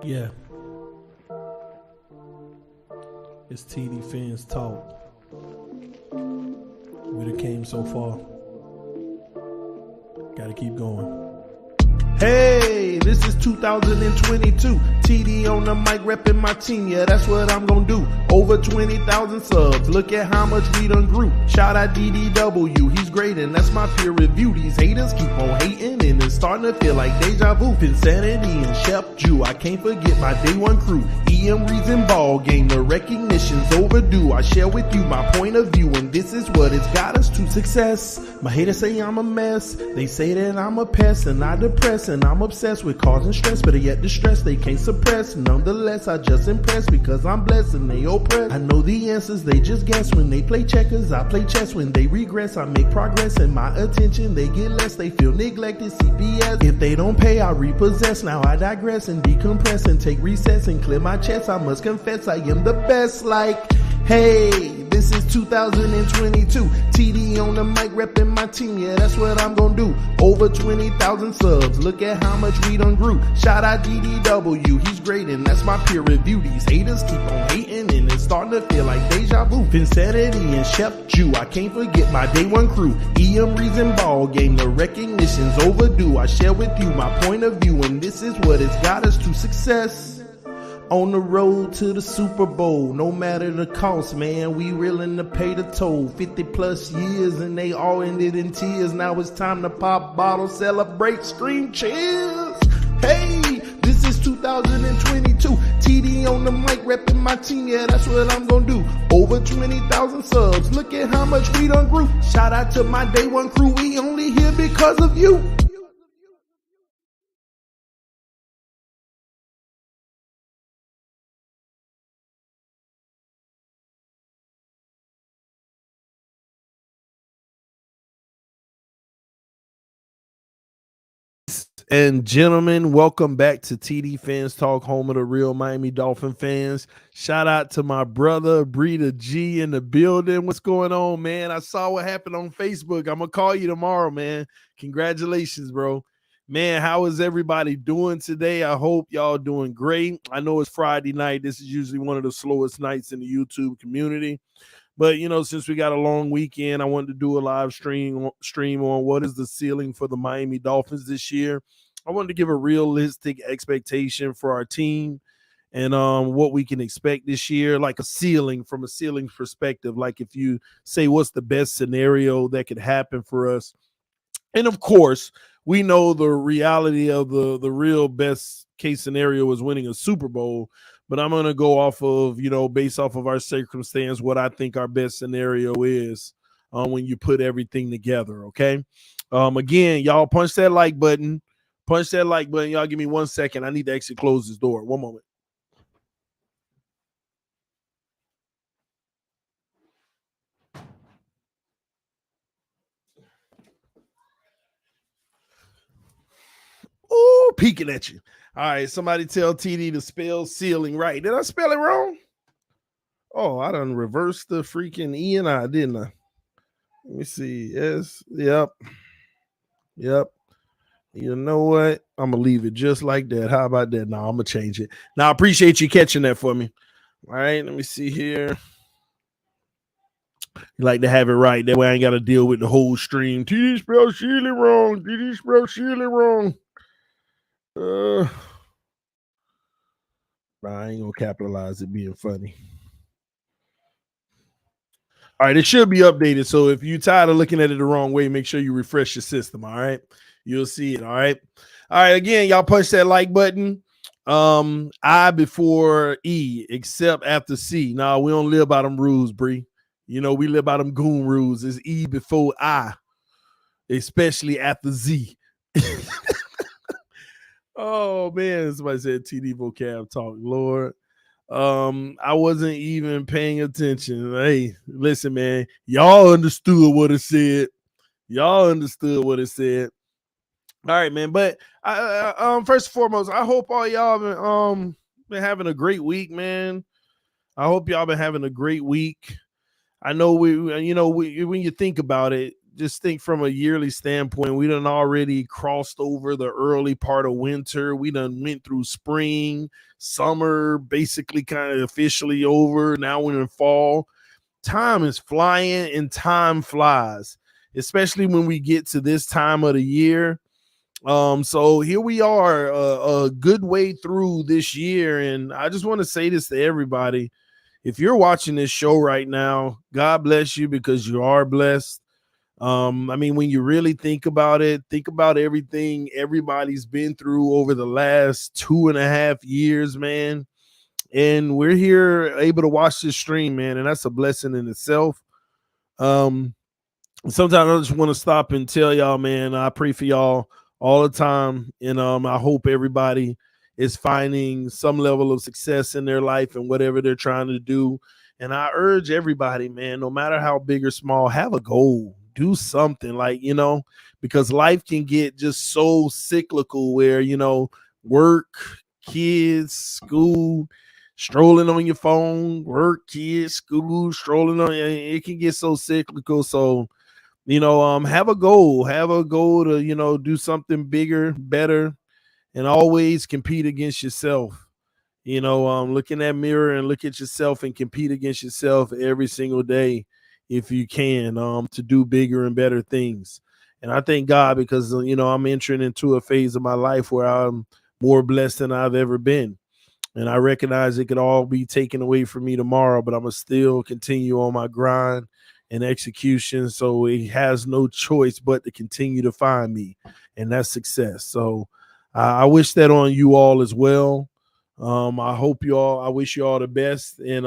Yeah. It's TDPHINSTALK. We done came so far. Gotta keep going. Hey, this is 2022. TD on the mic repping my team. Yeah, that's what I'm gonna do. Over 20,000 subs. Look at how much we done grew. Shout out DDW. He's great and that's my peer review. These haters keep on hating and it's starting to feel like deja vu. Insanity and Chef Jew. I can't forget my day one crew. EM Reason Ball Game. The recognition's overdue. I share with you my point of view and this is what it's got us to success. My haters say I'm a mess. They say that I'm a pest and I depress. And I'm obsessed with causing stress, but yet the stress they can't suppress. Nonetheless, I just impress because I'm blessed and they oppress. I know the answers, they just guess. When they play checkers, I play chess. When they regress, I make progress. And my attention, they get less. They feel neglected, CPS. If they don't pay, I repossess. Now I digress and decompress and take resets and clear my chest. I must confess, I am the best. Like, hey, this is 2022. TD on the mic repping my team. Yeah, that's what I'm gonna do. Over 20,000 subs. Look at how much we done grew. Shout out DDW. He's great and that's my peer review. These haters keep on hating and it's starting to feel like deja vu. Insanity and Chef Jew. I can't forget my day one crew. EM Reason Ball Game. The recognition's overdue. I share with you my point of view and this is what it's got us to success. On the road to the Super Bowl, no matter the cost, man, we willing to pay the toll. 50 plus years and they all ended in tears. Now it's time to pop bottles, celebrate, scream cheers. Hey, this is 2022. TD on the mic repping my team. Yeah, that's what I'm gonna do. Over 20,000 subs. Look at how much we done grew. Shout out to my day one crew. We only here because of you. And gentlemen, welcome back to TD Fans Talk, home of the real Miami Dolphin fans. Shout out to my brother Breeda G in the building. What's going on, man? I saw what happened on Facebook. I'm gonna call you tomorrow, man. Congratulations, bro. Man, how is everybody doing today? I hope y'all doing great. I know it's Friday night. This is usually one of the slowest nights in the YouTube community. But, you know, since we got a long weekend, I wanted to do a live stream on what is the ceiling for the Miami Dolphins this year. I wanted to give a realistic expectation for our team and what we can expect this year, like a ceiling from a ceiling perspective. Like if you say what's the best scenario that could happen for us. And of course, we know the reality of the real best case scenario is winning a Super Bowl. But I'm going to go off of, you know, based off of our circumstance, what I think our best scenario is when you put everything together, okay? Again, y'all punch that like button. Punch that like button. Y'all give me 1 second. I need to actually close this door. One moment. Oh, peeking at you. All right, somebody tell TD to spell ceiling right. Did I spell it wrong? Oh, I done reversed the freaking E and I, didn't I? Let me see. Yes. Yep. You know what? I'm going to leave it just like that. How about that? No, I'm going to change it. Now, I appreciate you catching that for me. All right, let me see here. You like to have it right. That way I ain't got to deal with the whole stream. TD spelled ceiling wrong. TD spelled ceiling wrong. I ain't going to capitalize it being funny. All right, it should be updated. So if you're tired of looking at it the wrong way, make sure you refresh your system. All right, you'll see it. All right. Again, y'all punch that like button. I before E, except after C. Now we don't live by them rules, Bree. You know we live by them goon rules. It's E before I, especially after Z. Oh man, somebody said TD vocab talk, Lord. I wasn't even paying attention. Hey, listen, man, y'all understood what it said. All right, man. But first and foremost, I hope all y'all been having a great week, man. I hope y'all been having a great week. I know when you think about it, just think from a yearly standpoint, we done already crossed over the early part of winter. We done went through spring, summer, basically kind of officially over. Now we're in fall. Time is flying and time flies, especially when we get to this time of the year. So here we are, a good way through this year. And I just want to say this to everybody. If you're watching this show right now, God bless you because you are blessed. I mean, when you really think about it, think about everything everybody's been through over the last 2.5 years, man. And we're here able to watch this stream, man, and that's a blessing in itself. Um, Sometimes I just want to stop and tell y'all, man, I pray for y'all all the time, and I hope everybody is finding some level of success in their life and whatever they're trying to do. And I urge everybody, man, no matter how big or small, have a goal, do something, like, because life can get just so cyclical where, work, kids, school, strolling on your phone, work, kids, school, strolling on it can get so cyclical. So have a goal to, do something bigger, better, and always compete against yourself. Look in that mirror and look at yourself and compete against yourself every single day if you can, to do bigger and better things. And I thank God because, I'm entering into a phase of my life where I'm more blessed than I've ever been. And I recognize it could all be taken away from me tomorrow, but I'm going to still continue on my grind and execution. So it has no choice but to continue to find me. And that's success. So I wish that on you all as well. I wish you all the best in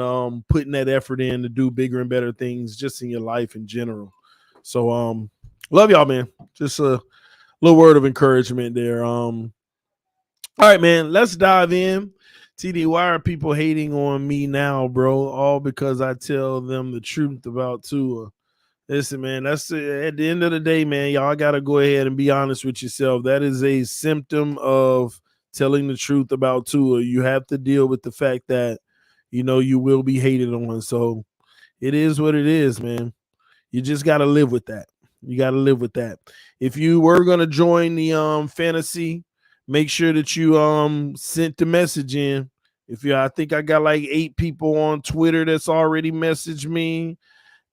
putting that effort in to do bigger and better things just in your life in general. So love y'all, man. Just a little word of encouragement there. All right, man, let's dive in. TD, why are people hating on me now, bro? All because I tell them the truth about Tua. Listen, man, that's at the end of the day, man, y'all got to go ahead and be honest with yourself. That is a symptom of telling the truth about Tua. You have to deal with the fact that, you will be hated on. So it is what it is, man. You just got to live with that. You got to live with that. If you were going to join the fantasy, make sure that you sent the message in. I think I got like 8 people on Twitter that's already messaged me.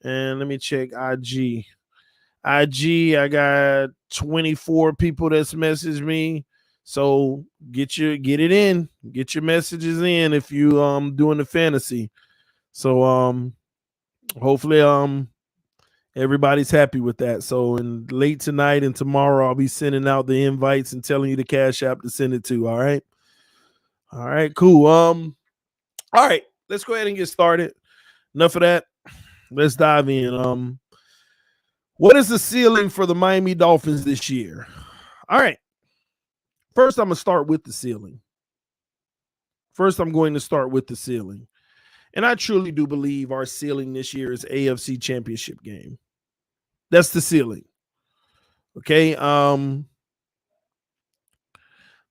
And let me check IG. I got 24 people that's messaged me. So get it in. Get your messages in if you doing the fantasy. So hopefully everybody's happy with that. So in late tonight and tomorrow, I'll be sending out the invites and telling you the Cash App to send it to. All right. All right, cool. All right, let's go ahead and get started. Enough of that. Let's dive in. What is the ceiling for the Miami Dolphins this year? All right. First, I'm going to start with the ceiling. And I truly do believe our ceiling this year is AFC Championship game. That's the ceiling. Okay.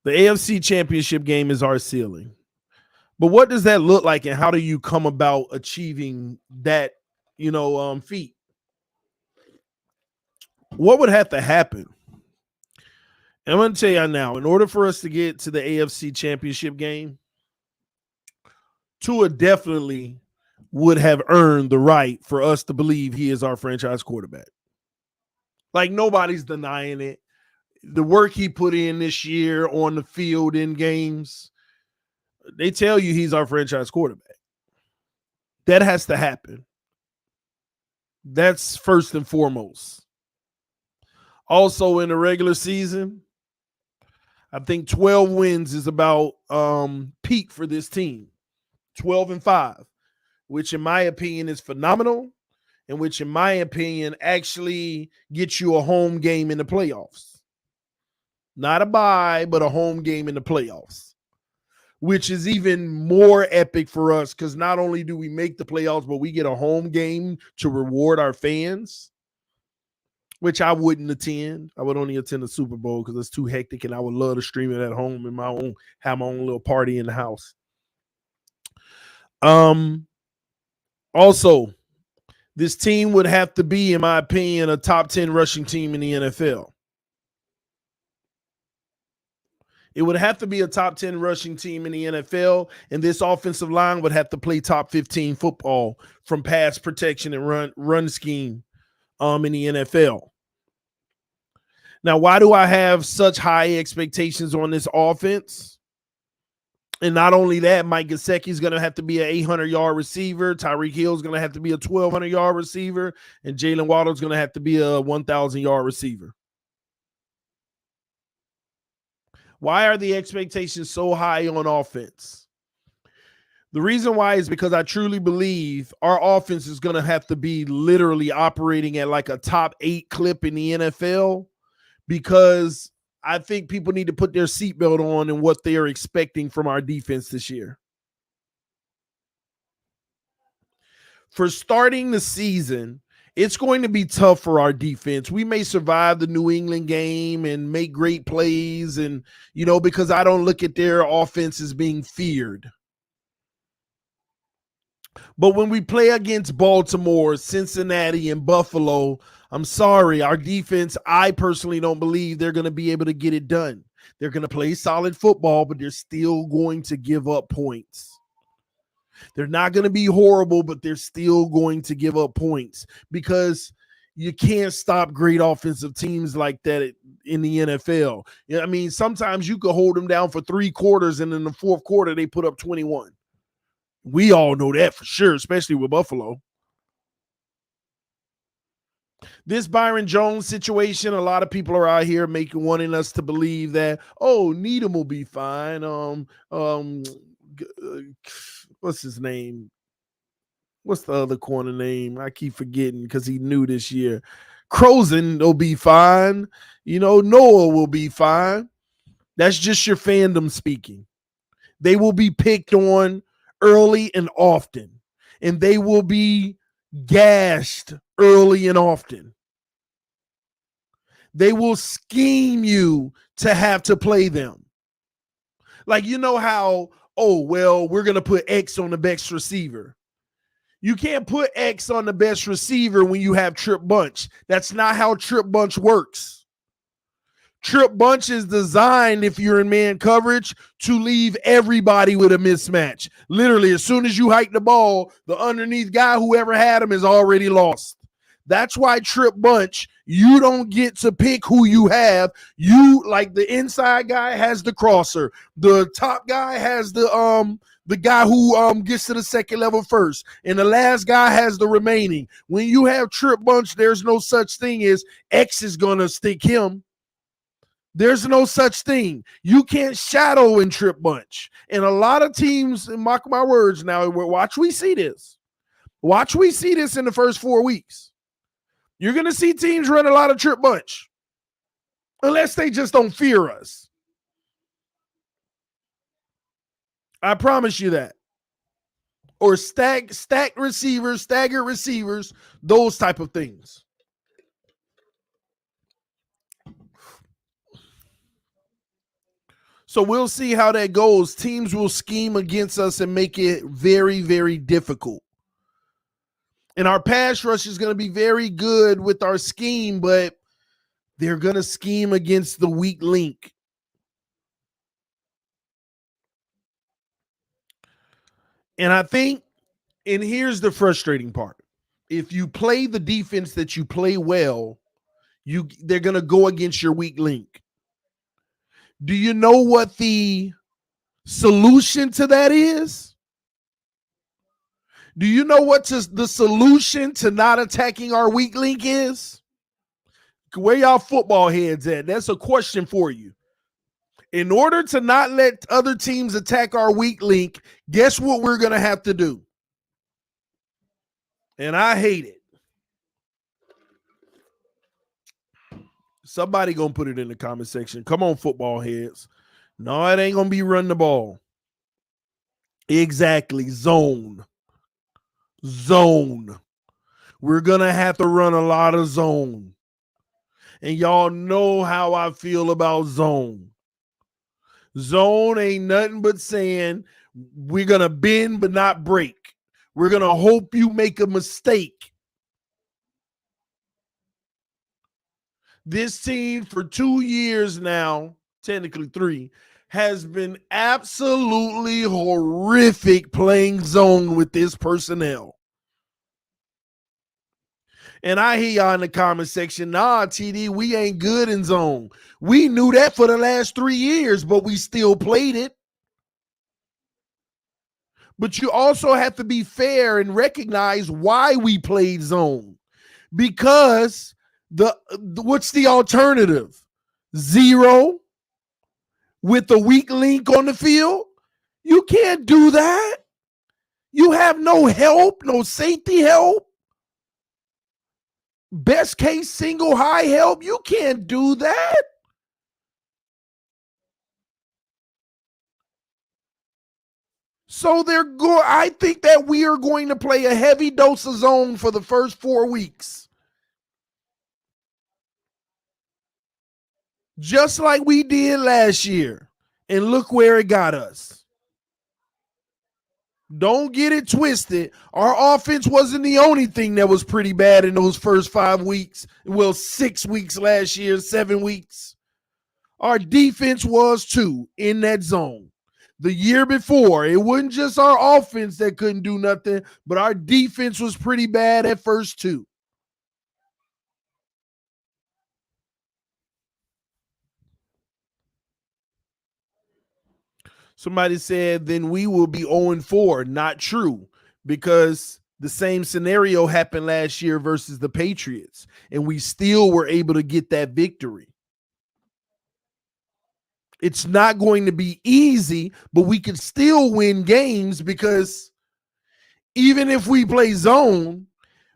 The AFC Championship game is our ceiling. But what does that look like, and how do you come about achieving that, feat? What would have to happen? And I'm going to tell you now, in order for us to get to the AFC Championship game, Tua definitely would have earned the right for us to believe he is our franchise quarterback. Like, nobody's denying it. The work he put in this year on the field in games, they tell you he's our franchise quarterback. That has to happen. That's first and foremost. Also, in the regular season, I think 12 wins is about peak for this team. 12-5, which in my opinion is phenomenal, and which in my opinion actually gets you a home game in the playoffs. Not a bye, but a home game in the playoffs, which is even more epic for us because not only do we make the playoffs, but we get a home game to reward our fans, which I wouldn't attend. I would only attend the Super Bowl because it's too hectic, and I would love to stream it at home and have my own little party in the house. Also, This team would have to be, in my opinion, a top 10 rushing team in the NFL. It would have to be a top 10 rushing team in the NFL, and this offensive line would have to play top 15 football from pass protection and run scheme in the NFL. Now, why do I have such high expectations on this offense? And not only that, Mike Gesicki is going to have to be an 800-yard receiver. Tyreek Hill is going to have to be a 1,200-yard receiver. And Jalen Waddle is going to have to be a 1,000-yard receiver. Why are the expectations so high on offense? The reason why is because I truly believe our offense is going to have to be literally operating at like a top 8 clip in the NFL, because I think people need to put their seatbelt on and what they are expecting from our defense this year. For starting the season, it's going to be tough for our defense. We may survive the New England game and make great plays, and, because I don't look at their offense as being feared. But when we play against Baltimore, Cincinnati, and Buffalo, I'm sorry, our defense, I personally don't believe they're going to be able to get it done. They're going to play solid football, but they're still going to give up points. They're not going to be horrible, but they're still going to give up points, because you can't stop great offensive teams like that in the NFL. I mean, sometimes you could hold them down for 3 quarters, and in the fourth quarter, they put up 21. We all know that for sure, especially with Buffalo. This Byron Jones situation, a lot of people are out here wanting us to believe that, Needham will be fine. What's his name? What's the other corner name? I keep forgetting because he new this year. Crozen will be fine. Noah will be fine. That's just your fandom speaking. They will be picked on early and often, and they will be gashed early and often. They will scheme you to have to play them. Like, how, we're going to put X on the best receiver. You can't put X on the best receiver when you have trip bunch. That's not how trip bunch works. Trip bunch is designed, if you're in man coverage, to leave everybody with a mismatch. Literally, as soon as you hike the ball, the underneath guy, whoever had him, is already lost. That's why trip bunch, you don't get to pick who you have. You, like, the inside guy has the crosser. The top guy has the guy who gets to the second level first. And the last guy has the remaining. When you have trip bunch, there's no such thing as X is going to stick him. There's no such thing. You can't shadow in trip bunch. And a lot of teams, and mark my words now, watch we see this. Watch we see this in the first 4 weeks. You're going to see teams run a lot of trip bunch. Unless they just don't fear us. I promise you that. Or stacked receivers, staggered receivers, those type of things. So we'll see how that goes. Teams will scheme against us and make it very, very difficult. And our pass rush is going to be very good with our scheme, but they're going to scheme against the weak link. And I think, and here's the frustrating part. If you play the defense that you play well, they're going to go against your weak link. Do you know what the solution to that is? Do you know what the solution to not attacking our weak link is? Where y'all football heads at? That's a question for you. In order to not let other teams attack our weak link, guess what we're going to have to do? And I hate it. Somebody going to put it in the comment section. Come on, football heads. No, it ain't going to be run the ball. Exactly. Zone. We're going to have to run a lot of zone. And y'all know how I feel about zone. Zone ain't nothing but saying we're going to bend but not break. We're going to hope you make a mistake. This team for 2 years now, technically 3, has been absolutely horrific playing zone with this personnel. And I hear y'all in the comment section, nah, TD, we ain't good in zone. We knew that for the last 3 years, but we still played it. But you also have to be fair and recognize why we played zone. Because what's the alternative? 0 with a weak link on the field? You can't do that. You have no help, no safety help. Best case single high help. You can't do that. So I think that we are going to play a heavy dose of zone for the first 4 weeks. Just like we did last year. And look where it got us. Don't get it twisted. Our offense wasn't the only thing that was pretty bad in those first 5 weeks. Well, 6 weeks last year, 7 weeks. Our defense was too in that zone. The year before, it wasn't just our offense that couldn't do nothing, but our defense was pretty bad at first too. Somebody said, then we will be 0-4. Not true, because the same scenario happened last year versus the Patriots, and we still were able to get that victory. It's not going to be easy, but we can still win games because even if we play zone,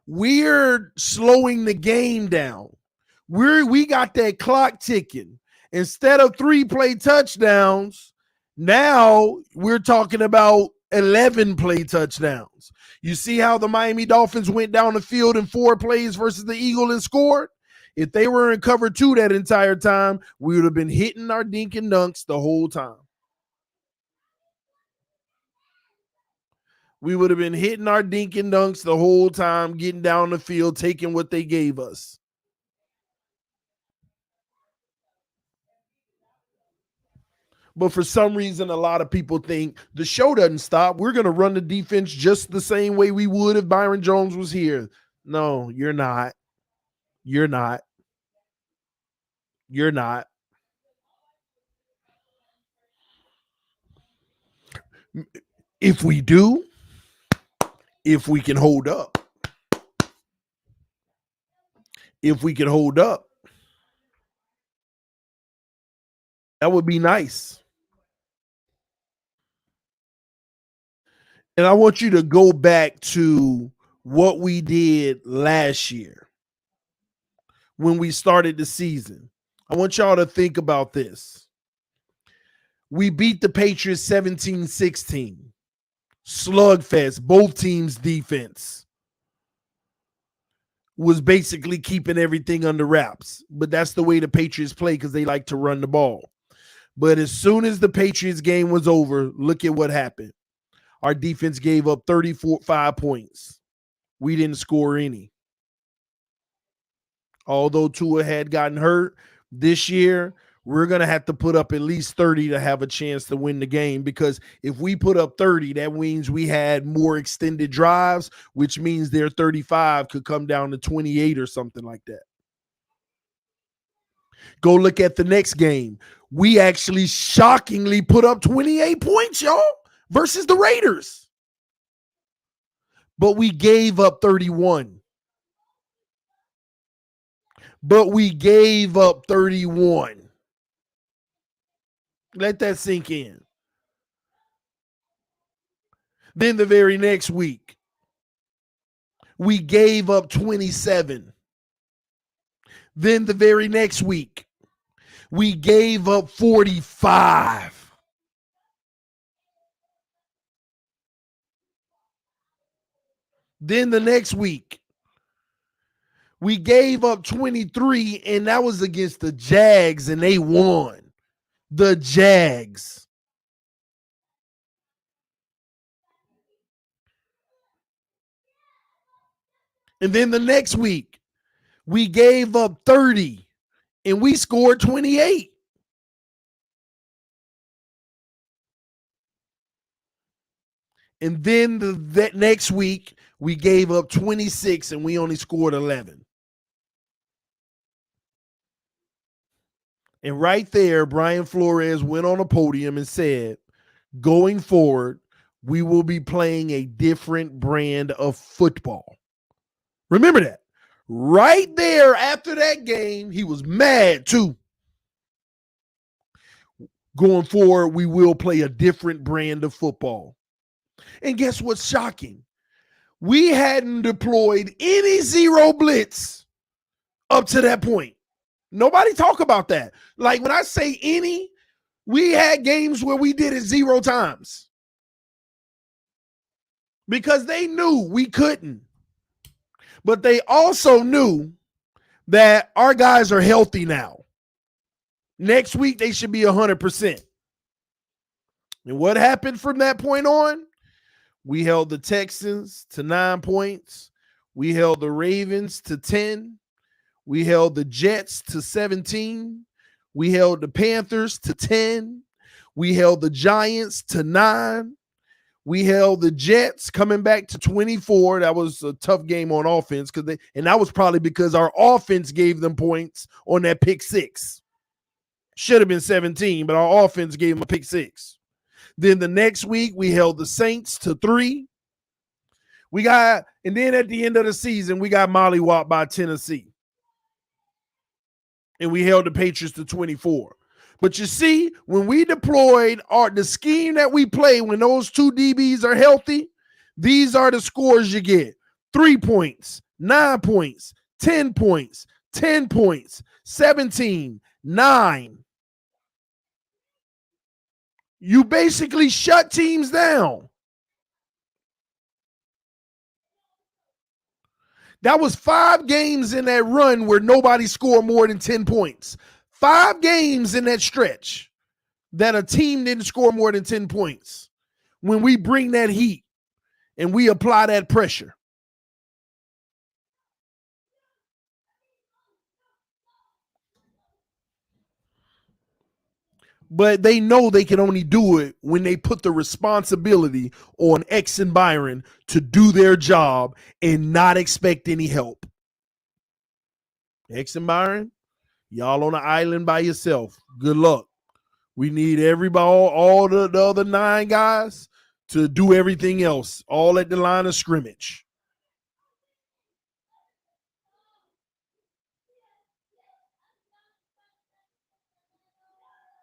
we're slowing the game down. We got that clock ticking. Instead of 3 play touchdowns, now we're talking about 11 play touchdowns. You see how the Miami Dolphins went down the field in 4 plays versus the Eagles and scored? If they were in cover 2 that entire time, we would have been hitting our dink and dunks the whole time. We would have been hitting our dink and dunks the whole time, getting down the field, taking what they gave us. But for some reason, a lot of people think the show doesn't stop. We're going to run the defense just the same way we would if Byron Jones was here. No, you're not. You're not. You're not. If we do, if we can hold up, that would be nice. And I want you to go back to what we did last year when we started the season. I want y'all to think about this. We beat the Patriots 17-16. Slugfest. Both teams' defense was basically keeping everything under wraps. But that's the way the Patriots play because they like to run the ball. But as soon as the Patriots game was over, look at what happened. Our defense gave up 35 points. We didn't score any. Although Tua had gotten hurt this year, we're going to have to put up at least 30 to have a chance to win the game, because if we put up 30, that means we had more extended drives, which means their 35 could come down to 28 or something like that. Go look at the next game. We actually shockingly put up 28 points, y'all, versus the Raiders. But we gave up 31. Let that sink in. Then the very next week, we gave up 27. Then the very next week, we gave up 45. Then the next week, we gave up 23, and that was against the Jags, and they won. The Jags. And then the next week, we gave up 30, and we scored 28. And then that next week, we gave up 26 and we only scored 11. And right there, Brian Flores went on a podium and said, going forward, we will be playing a different brand of football. Remember that. Right there after that game, he was mad too. Going forward, we will play a different brand of football. And guess what's shocking? We hadn't deployed any zero blitz up to that point. Nobody talk about that. Like when I say any, we had games where we did it 0 times because they knew we couldn't. But they also knew that our guys are healthy now. Next week, they should be 100%. And what happened from that point on? We held the Texans to 9 points. We held the Ravens to 10. We held the Jets to 17. We held the Panthers to 10. We held the Giants to 9. We held the Jets coming back to 24. That was a tough game on offense and that was probably because our offense gave them points on that pick 6. Should have been 17, but our offense gave them a pick 6. Then the next week we held the Saints to 3. And then at the end of the season, we got mollywopped by Tennessee. And we held the Patriots to 24. But you see, when we deployed the scheme that we play, when those 2 DBs are healthy, these are the scores you get. 3 points, 9 points, 10 points, 10 points, 17, 9. You basically shut teams down. That was 5 games in that run where nobody scored more than 10 points. 5 games in that stretch that a team didn't score more than 10 points. When we bring that heat and we apply that pressure. But they know they can only do it when they put the responsibility on X and Byron to do their job and not expect any help. X and Byron, y'all on the island by yourself. Good luck. We need everybody, all the other 9 guys to do everything else, all at the line of scrimmage.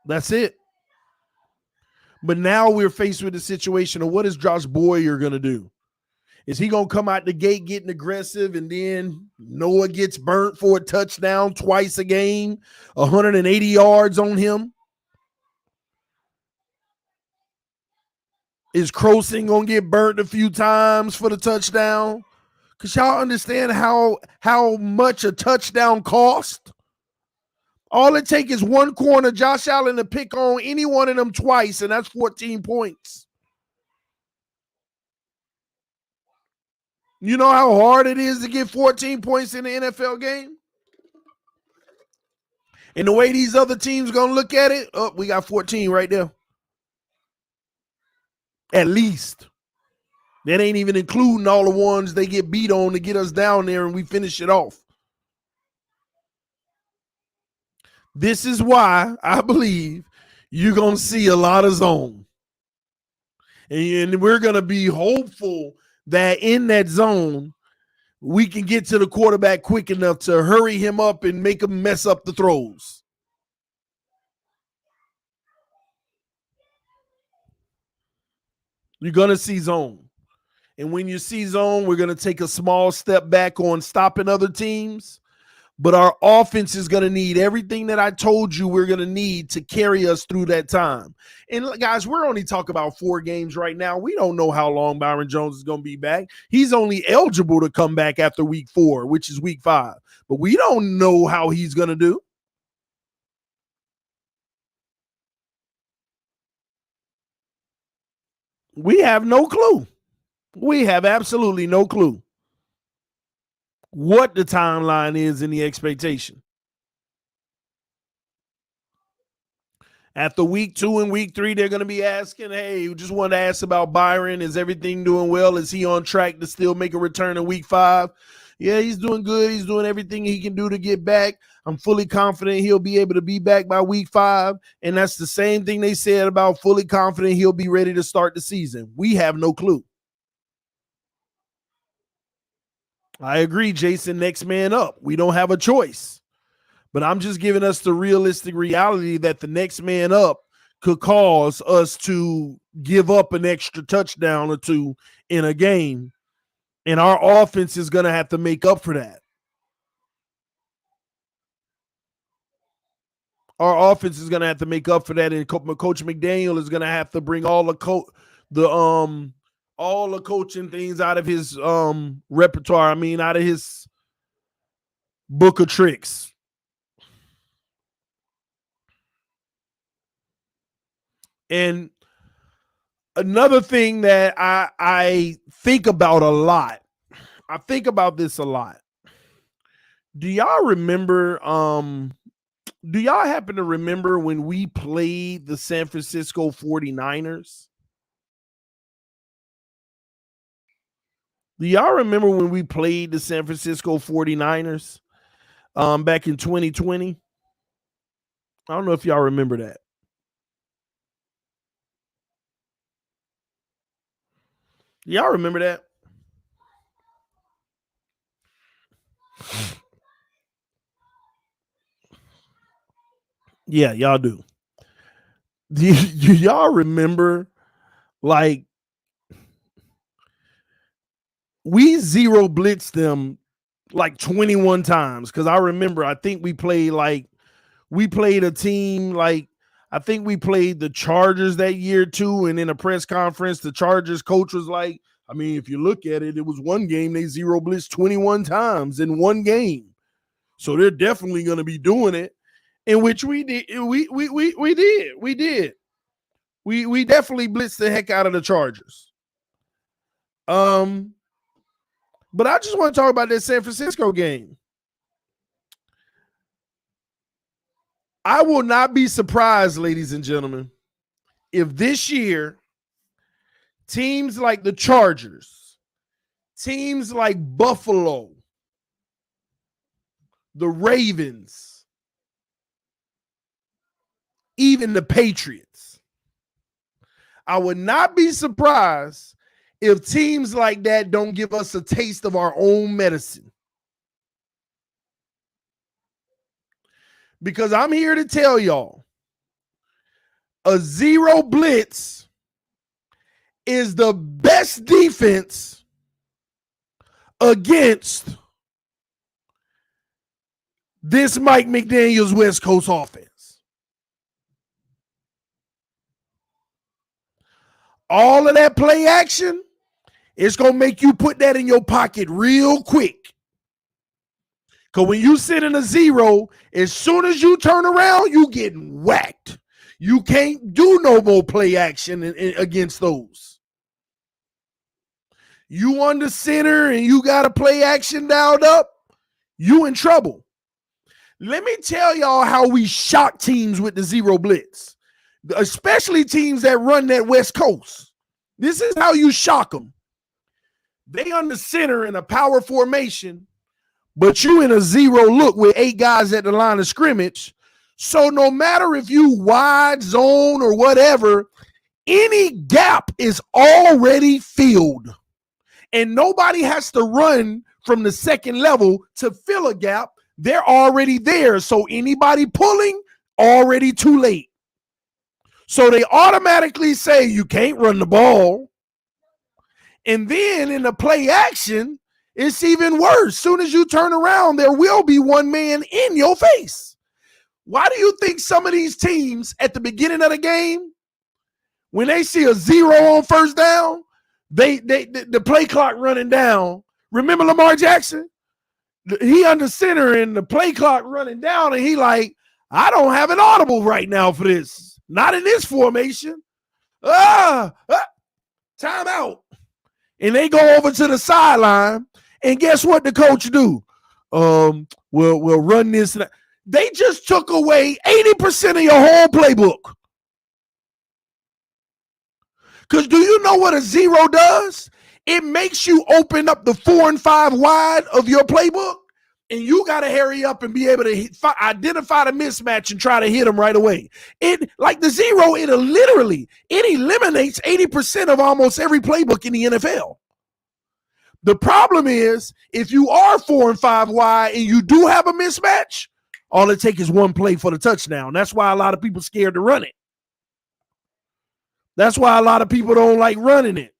That's it. But now we're faced with the situation of what is Josh Boyer going to do? Is he going to come out the gate getting aggressive and then Noah gets burnt for a touchdown twice a game, 180 yards on him? Is Croson going to get burnt a few times for the touchdown? Because y'all understand how much a touchdown cost? All it takes is one corner, Josh Allen, to pick on any one of them twice, and that's 14 points. You know how hard it is to get 14 points in the NFL game? And the way these other teams going to look at it, we got 14 right there. At least. That ain't even including all the ones they get beat on to get us down there and we finish it off. This is why I believe you're going to see a lot of zone. And we're going to be hopeful that in that zone, we can get to the quarterback quick enough to hurry him up and make him mess up the throws. You're going to see zone. And when you see zone, we're going to take a small step back on stopping other teams. But our offense is going to need everything that I told you we're going to need to carry us through that time. And guys, we're only talking about 4 games right now. We don't know how long Byron Jones is going to be back. He's only eligible to come back after week 4, which is week 5. But we don't know how he's going to do. We have no clue. We have absolutely no clue what the timeline is in the expectation. After week 2 and week 3, they're going to be asking, hey, we just wanted to ask about Byron. Is everything doing well? Is he on track to still make a return in week 5? Yeah, he's doing good. He's doing everything he can do to get back. I'm fully confident he'll be able to be back by week 5. And that's the same thing they said about fully confident he'll be ready to start the season. We have no clue. I agree, Jason, next man up. We don't have a choice. But I'm just giving us the realistic reality that the next man up could cause us to give up an extra touchdown or 2 in a game. And our offense is going to have to make up for that. Our offense is going to have to make up for that. And Coach McDaniel is going to have to bring all the coaching things out of his repertoire. I mean, out of his book of tricks. And another thing that I think about a lot, I think about this a lot. Do y'all remember, do y'all happen to remember when we played the San Francisco 49ers? Do y'all remember when we played the San Francisco 49ers back in 2020? I don't know if y'all remember that. Y'all remember that? Yeah, y'all do. Do y'all remember, like, we zero blitzed them like 21 times? Because I remember, I think we played a team, like, I think we played the Chargers that year too. And in a press conference, the Chargers coach was like, I mean, if you look at it, it was one game they zero blitzed 21 times in one game. So they're definitely going to be doing it, in which we did. We did. We definitely blitzed the heck out of the Chargers. But I just want to talk about that San Francisco game. I will not be surprised, ladies and gentlemen, if this year teams like the Chargers, teams like Buffalo, the Ravens, even the Patriots, I would not be surprised if teams like that don't give us a taste of our own medicine. Because I'm here to tell y'all, a zero blitz is the best defense against this Mike McDaniel's West Coast offense. All of that play action, it's going to make you put that in your pocket real quick. Because when you sit in a zero, as soon as you turn around, you getting whacked. You can't do no more play action against those. You on the center and you got a play action dialed up, you in trouble. Let me tell y'all how we shock teams with the zero blitz, especially teams that run that West Coast. This is how you shock them. They on the center in a power formation, but you in a zero look with 8 guys at the line of scrimmage. So no matter if you wide zone or whatever, any gap is already filled. And nobody has to run from the second level to fill a gap. They're already there. So anybody pulling, already too late. So they automatically say you can't run the ball. And then in the play action, it's even worse. Soon as you turn around, there will be one man in your face. Why do you think some of these teams at the beginning of the game, when they see a zero on first down, the play clock running down? Remember Lamar Jackson? He under center and the play clock running down, and he like, I don't have an audible right now for this. Not in this formation. Time out. And they go over to the sideline, and guess what the coach do? We'll run this. They just took away 80% of your whole playbook. Because do you know what a zero does? It makes you open up the 4 and 5 wide of your playbook, and you got to hurry up and be able to identify the mismatch and try to hit them right away. It, like the zero, it eliminates 80% of almost every playbook in the NFL. The problem is, if you are 4 and 5 wide and you do have a mismatch, all it takes is one play for the touchdown. That's why a lot of people scared to run it. That's why a lot of people don't like running it,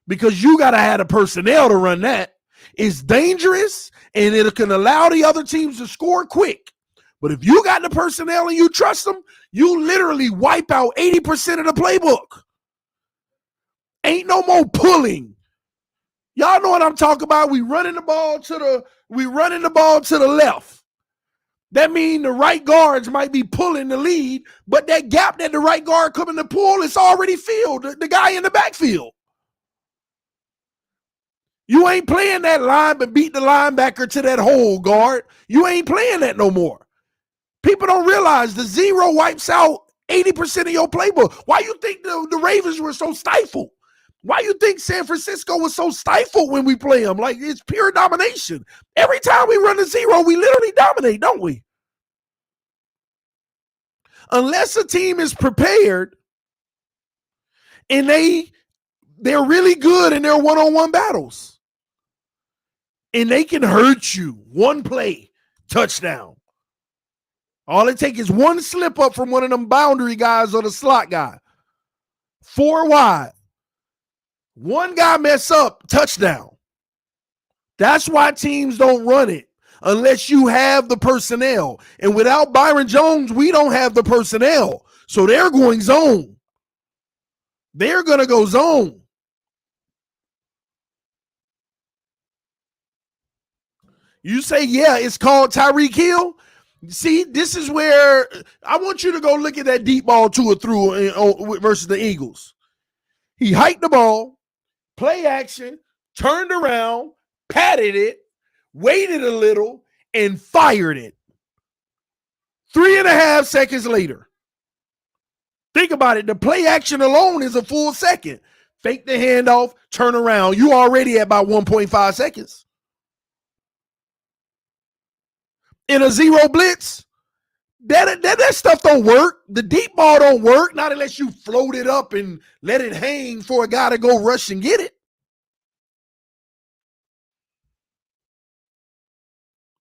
because you got to have the personnel to run that. It's dangerous, and it can allow the other teams to score quick. But if you got the personnel and you trust them, you literally wipe out 80% of the playbook. Ain't no more pulling. Y'all know what I'm talking about. We running the ball to the left. That means the right guards might be pulling the lead, but that gap that the right guard coming to pull is already filled. The guy in the backfield. You ain't playing that line but beat the linebacker to that hole, guard. You ain't playing that no more. People don't realize the zero wipes out 80% of your playbook. Why you think the Ravens were so stifled? Why you think San Francisco was so stifled when we play them? Like, it's pure domination. Every time we run the zero, we literally dominate, don't we? Unless a team is prepared and they're really good in their one-on-one battles, and they can hurt you. One play, touchdown. All it takes is one slip up from one of them boundary guys or the slot guy. 4 wide. One guy mess up, touchdown. That's why teams don't run it unless you have the personnel. And without Byron Jones, we don't have the personnel. So they're going zone. They're going to go zone. You say, yeah, it's called Tyreek Hill. See, this is where I want you to go look at that deep ball to or through versus the Eagles. He hiked the ball, play action, turned around, patted it, waited a little, and fired it. 3.5 seconds later. Think about it. The play action alone is a full second. Fake the handoff, turn around. You already at about 1.5 seconds. In a zero blitz, that stuff don't work. The deep ball don't work, not unless you float it up and let it hang for a guy to go rush and get it.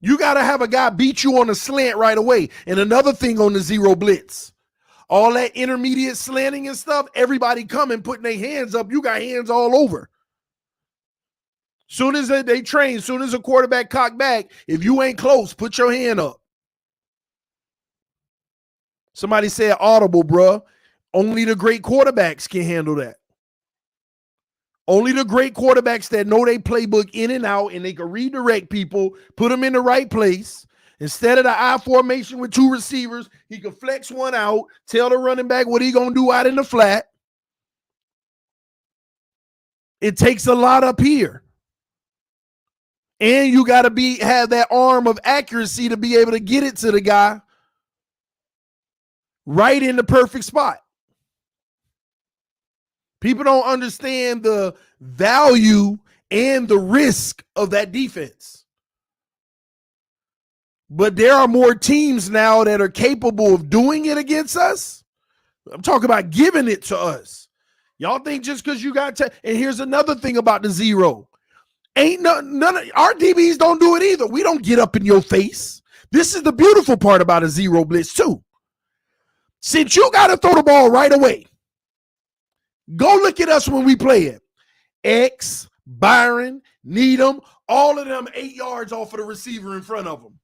You got to have a guy beat you on a slant right away. And another thing on the zero blitz, all that intermediate slanting and stuff, everybody coming, putting their hands up. You got hands all over. Soon as they train, soon as a quarterback cock back, if you ain't close, put your hand up. Somebody said audible, bruh. Only the great quarterbacks can handle that. Only the great quarterbacks that know they playbook in and out and they can redirect people, put them in the right place. Instead of the I formation with 2 receivers, he can flex one out, tell the running back what he going to do out in the flat. It takes a lot up here. And you got to have that arm of accuracy to be able to get it to the guy right in the perfect spot. People don't understand the value and the risk of that defense. But there are more teams now that are capable of doing it against us. I'm talking about giving it to us. Y'all think just because you got to, and here's another thing about the zero. Ain't none of our DBs don't do it either. We don't get up in your face. This is the beautiful part about a zero blitz too. Since you got to throw the ball right away, go look at us when we play it. X, Byron, Needham, all of them 8 yards off of the receiver in front of them.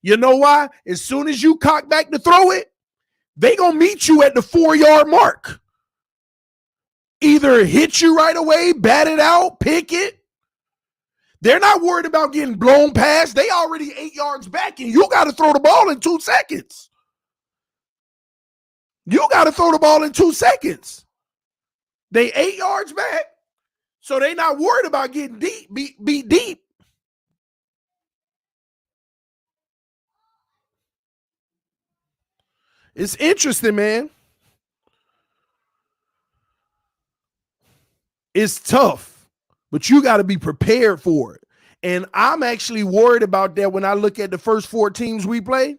You know why? As soon as you cock back to throw it, they going to meet you at the 4-yard mark. Either hit you right away, bat it out, pick it. They're not worried about getting blown past. They already 8 yards back, and you got to throw the ball in 2 seconds. You got to throw the ball in 2 seconds. They 8 yards back, so they not worried about getting beat deep. It's interesting, man. It's tough, but you got to be prepared for it. And I'm actually worried about that when I look at the first 4 teams we play.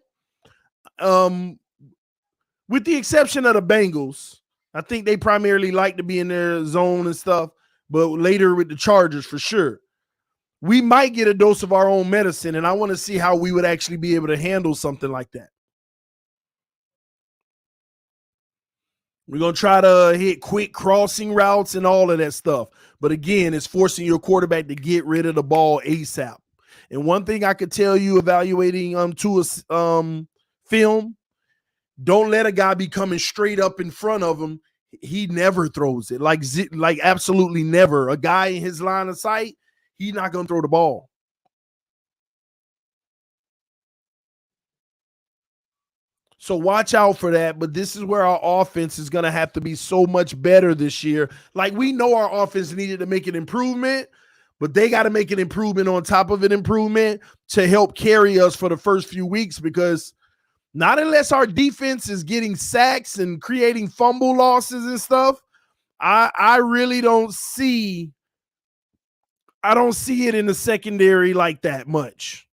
With the exception of the Bengals, I think they primarily like to be in their zone and stuff, but later with the Chargers for sure. We might get a dose of our own medicine, and I want to see how we would actually be able to handle something like that. We're going to try to hit quick crossing routes and all of that stuff. But again, it's forcing your quarterback to get rid of the ball ASAP. And one thing I could tell you evaluating Tua's film, don't let a guy be coming straight up in front of him. He never throws it. Like absolutely never. A guy in his line of sight, he's not going to throw the ball. So watch out for that. But this is where our offense is going to have to be so much better this year. Like, we know our offense needed to make an improvement, but they got to make an improvement on top of an improvement to help carry us for the first few weeks, because not unless our defense is getting sacks and creating fumble losses and stuff, I really don't see it in the secondary like that much.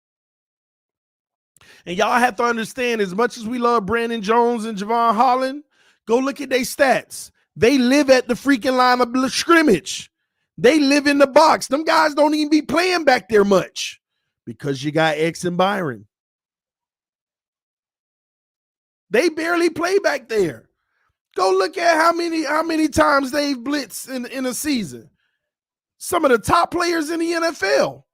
And y'all have to understand, as much as we love Brandon Jones and Javon Holland, go look at their stats. They live at the freaking line of scrimmage. They live in the box. Them guys don't even be playing back there much because you got X and Byron. They barely play back there. Go look at how many times they've blitzed in a season. Some of the top players in the NFL.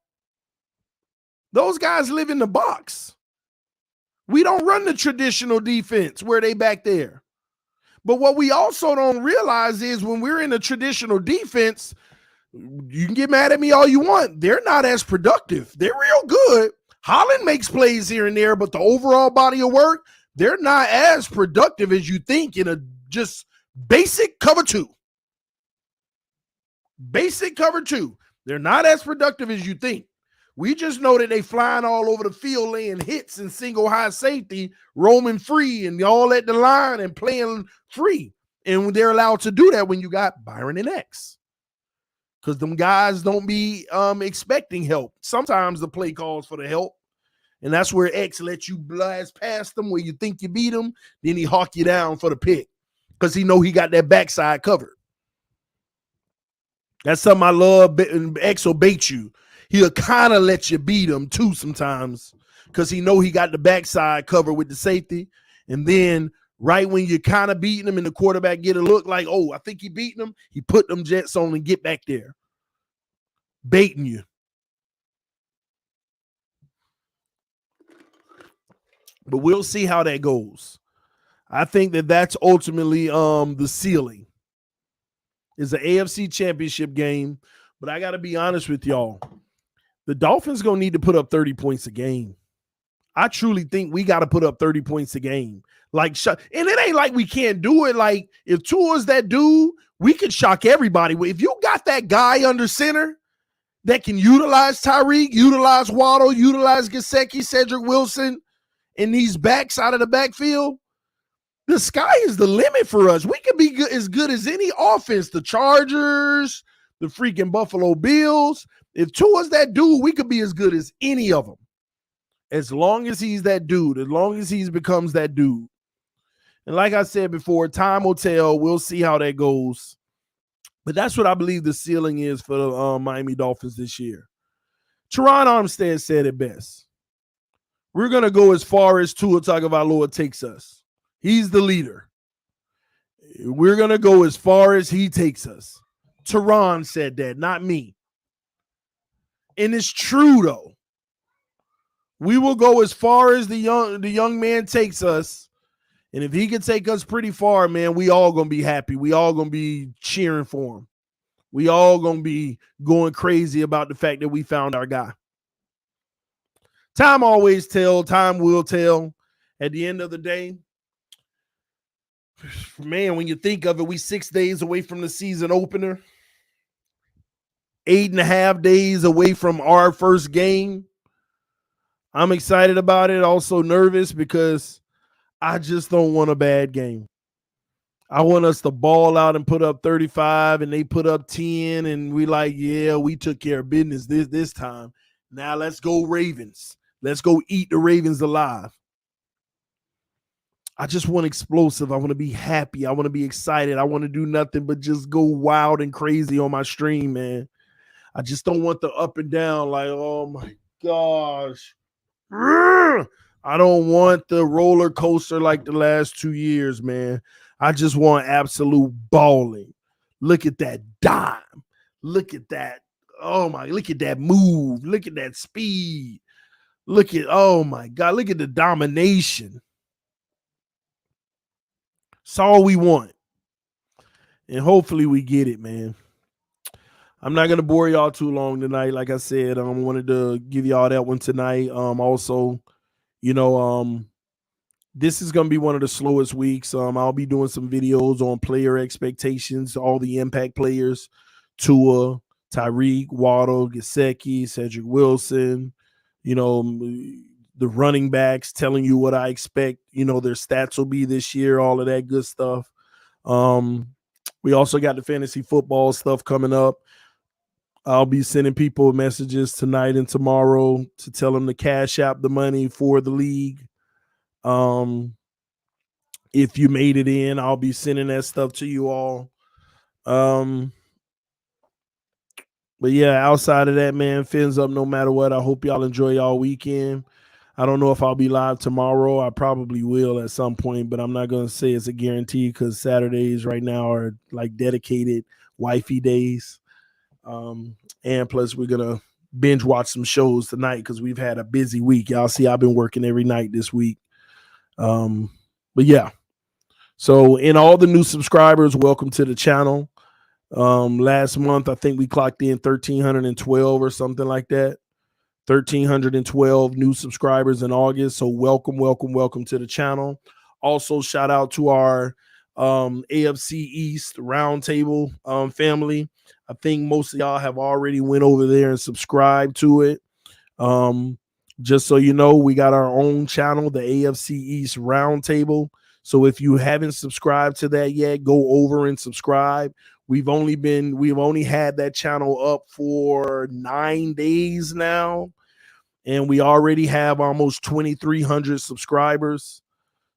Those guys live in the box. We don't run the traditional defense where they back there. But what we also don't realize is when we're in a traditional defense, you can get mad at me all you want, they're not as productive. They're real good. Holland makes plays here and there, but the overall body of work, they're not as productive as you think in a just basic cover 2. Basic cover 2. They're not as productive as you think. We just know that they flying all over the field, laying hits and single high safety, roaming free and all at the line and playing free. And they're allowed to do that when you got Byron and X. Because them guys don't be expecting help. Sometimes the play calls for the help. And that's where X lets you blast past them where you think you beat him. Then he hawk you down for the pick because he know he got that backside covered. That's something I love. X will bait you. He'll kind of let you beat him too sometimes because he know he got the backside covered with the safety. And then right when you're kind of beating him and the quarterback get a look like, oh, I think he beating him, he put them jets on and get back there. Baiting you. But we'll see how that goes. I think that that's ultimately the ceiling. It's an AFC championship game. But I got to be honest with y'all. The Dolphins going to need to put up 30 points a game. I truly think we got to put up 30 points a game. And it ain't like we can't do it. Like, if Tua's that dude, we could shock everybody. If you got that guy under center that can utilize Tyreek, utilize Waddle, utilize Gesicki, Cedric Wilson, and these backs out of the backfield, the sky is the limit for us. We could be as good as any offense. The Chargers, the freaking Buffalo Bills. If Tua's that dude, we could be as good as any of them. As long as he's that dude, as long as he becomes that dude. And like I said before, time will tell. We'll see how that goes. But that's what I believe the ceiling is for the Miami Dolphins this year. Teron Armstead said it best. We're going to go as far as Tua Tagovailoa takes us. He's the leader. We're going to go as far as he takes us. Teron said that, not me. And it's true, though. We will go as far as the young man takes us. And if he can take us pretty far, man, we all going to be happy. We all going to be cheering for him. We all going to be going crazy about the fact that we found our guy. Time always tell. Time will tell. At the end of the day, man, when you think of it, we 6 days away from the season opener. 8.5 days away from our first game. I'm excited about it. Also nervous because I just don't want a bad game. I want us to ball out and put up 35 and they put up 10 and we like, yeah, we took care of business this time. Now let's go Ravens. Let's go eat the Ravens alive. I just want explosive. I want to be happy. I want to be excited. I want to do nothing but just go wild and crazy on my stream, man. I just don't want the up and down like, oh my gosh. I don't want the roller coaster like the last 2 years, man. I just want absolute balling. Look at that dime. Look at that. Oh my, look at that move. Look at that speed. Look at, oh my God, look at the domination. That's all we want. And hopefully we get it, man. I'm not going to bore y'all too long tonight. Like I said, I wanted to give y'all that one tonight. Also, you know, this is going to be one of the slowest weeks. I'll be doing some videos on player expectations, all the impact players, Tua, Tyreek, Waddle, Gesicki, Cedric Wilson, you know, the running backs, telling you what I expect, you know, their stats will be this year, all of that good stuff. We also got the fantasy football stuff coming up. I'll be sending people messages tonight and tomorrow to tell them to cash out the money for the league. If you made it in, I'll be sending that stuff to you all. But yeah, outside of that, man, fins up no matter what. I hope y'all enjoy y'all weekend. I don't know if I'll be live tomorrow. I probably will at some point, but I'm not going to say it's a guarantee because Saturdays right now are like dedicated wifey days. And plus we're going to binge watch some shows tonight because we've had a busy week. Y'all see I've been working every night this week. But yeah. So in all the new subscribers, welcome to the channel. Last month, I think we clocked in 1,312 or something like that. 1,312 new subscribers in August. So welcome to the channel. Also, shout out to our AFC East roundtable family. I think most of y'all have already went over there and subscribed to it. Just so you know, we got our own channel, the AFC East roundtable. So if you haven't subscribed to that yet, go over and subscribe. We've only had that channel up for 9 days now, and we already have almost 2,300 subscribers.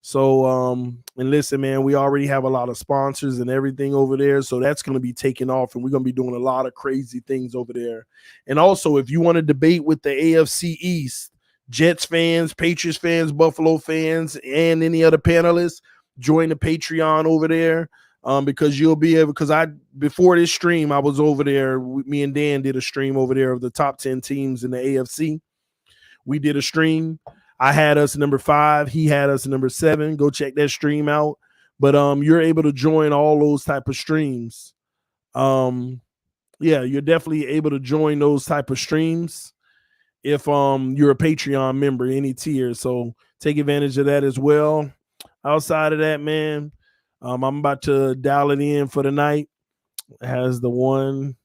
So, and listen, man, we already have a lot of sponsors and everything over there. So that's going to be taking off, and we're going to be doing a lot of crazy things over there. And also, if you want to debate with the AFC East, Jets fans, Patriots fans, Buffalo fans, and any other panelists, join the Patreon over there. Because you'll be able, because before this stream, I was over there. Me and Dan did a stream over there of the top 10 teams in the AFC. We did a stream. I had us number 5. He had us number 7. Go check that stream out. But you're able to join all those type of streams. Yeah, you're definitely able to join those type of streams if you're a Patreon member, any tier. So take advantage of that as well. Outside of that, man, I'm about to dial it in for the night. It has the one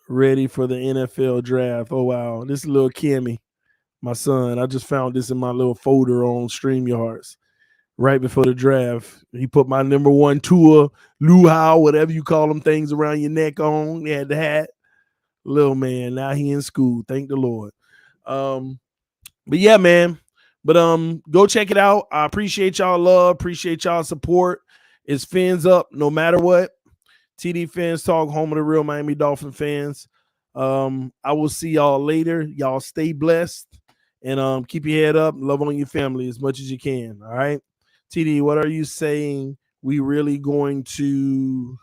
ready for the NFL draft. Oh, wow. This is little Kimmy, my son. I just found this in my little folder on StreamYards right before the draft. He put my number 1 Tua, Luau, whatever you call them things around your neck on. He had the hat. Little man, now he in school. Thank the Lord. But yeah, man. But go check it out. I appreciate y'all love. Appreciate y'all support. It's fins up no matter what. TD Fans Talk, home of the real Miami Dolphin fans. I will see y'all later. Y'all stay blessed and keep your head up. Love on your family as much as you can. All right. TD, what are you saying? We really going to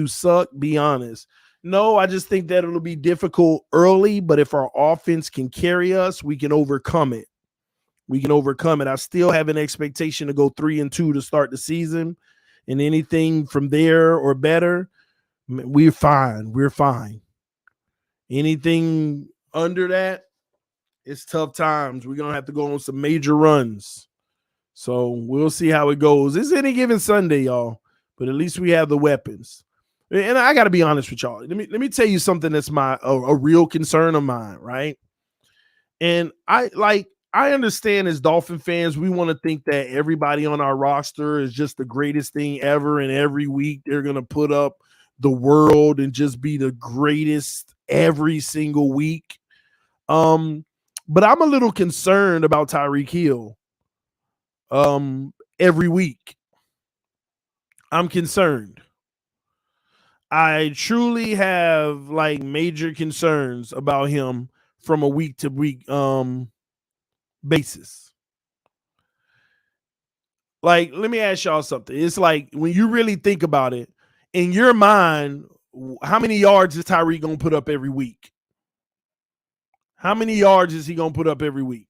suck? Be honest. No, I just think that it'll be difficult early, but if our offense can carry us, we can overcome it. I still have an expectation to go 3-2 to start the season, and anything from there or better, we're fine. Anything under that, it's tough times. We're going to have to go on some major runs. So we'll see how it goes. It's any given Sunday, y'all, but at least we have the weapons. And I got to be honest with y'all. Let me tell you something that's a real concern of mine, right? And I I understand as Dolphin fans, we want to think that everybody on our roster is just the greatest thing ever, and every week they're going to put up the world and just be the greatest every single week. But I'm a little concerned about Tyreek Hill every week. I'm concerned. I truly have like major concerns about him from a week to week basis. Like, let me ask y'all something. It's like when you really think about it, in your mind, how many yards is Tyreek gonna put up every week? How many yards is he gonna put up every week?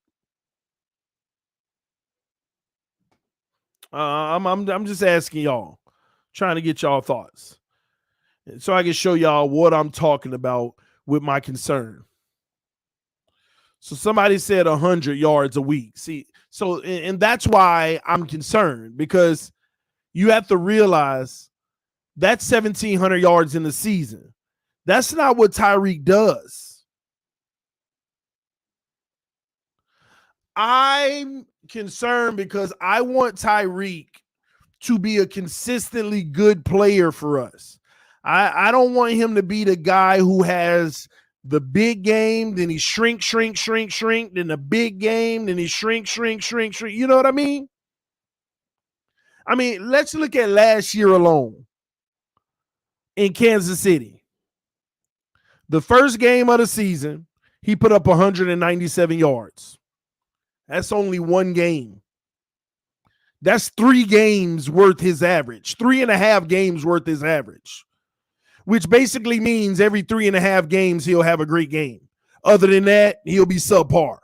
I'm just asking y'all, trying to get y'all thoughts, so I can show y'all what I'm talking about with my concern. So somebody said 100 yards a week. See, so and that's why I'm concerned, because you have to realize that's 1,700 yards in the season. That's not what Tyreek does. I'm concerned because I want Tyreek to be a consistently good player for us. I don't want him to be the guy who has the big game, then he shrink, then the big game, then he shrink. You know what I mean? I mean, let's look at last year alone in Kansas City. The first game of the season, he put up 197 yards. That's only one game. That's 3 games worth his average, 3.5 games worth his average, which basically means every 3.5 games he'll have a great game. Other than that, he'll be subpar.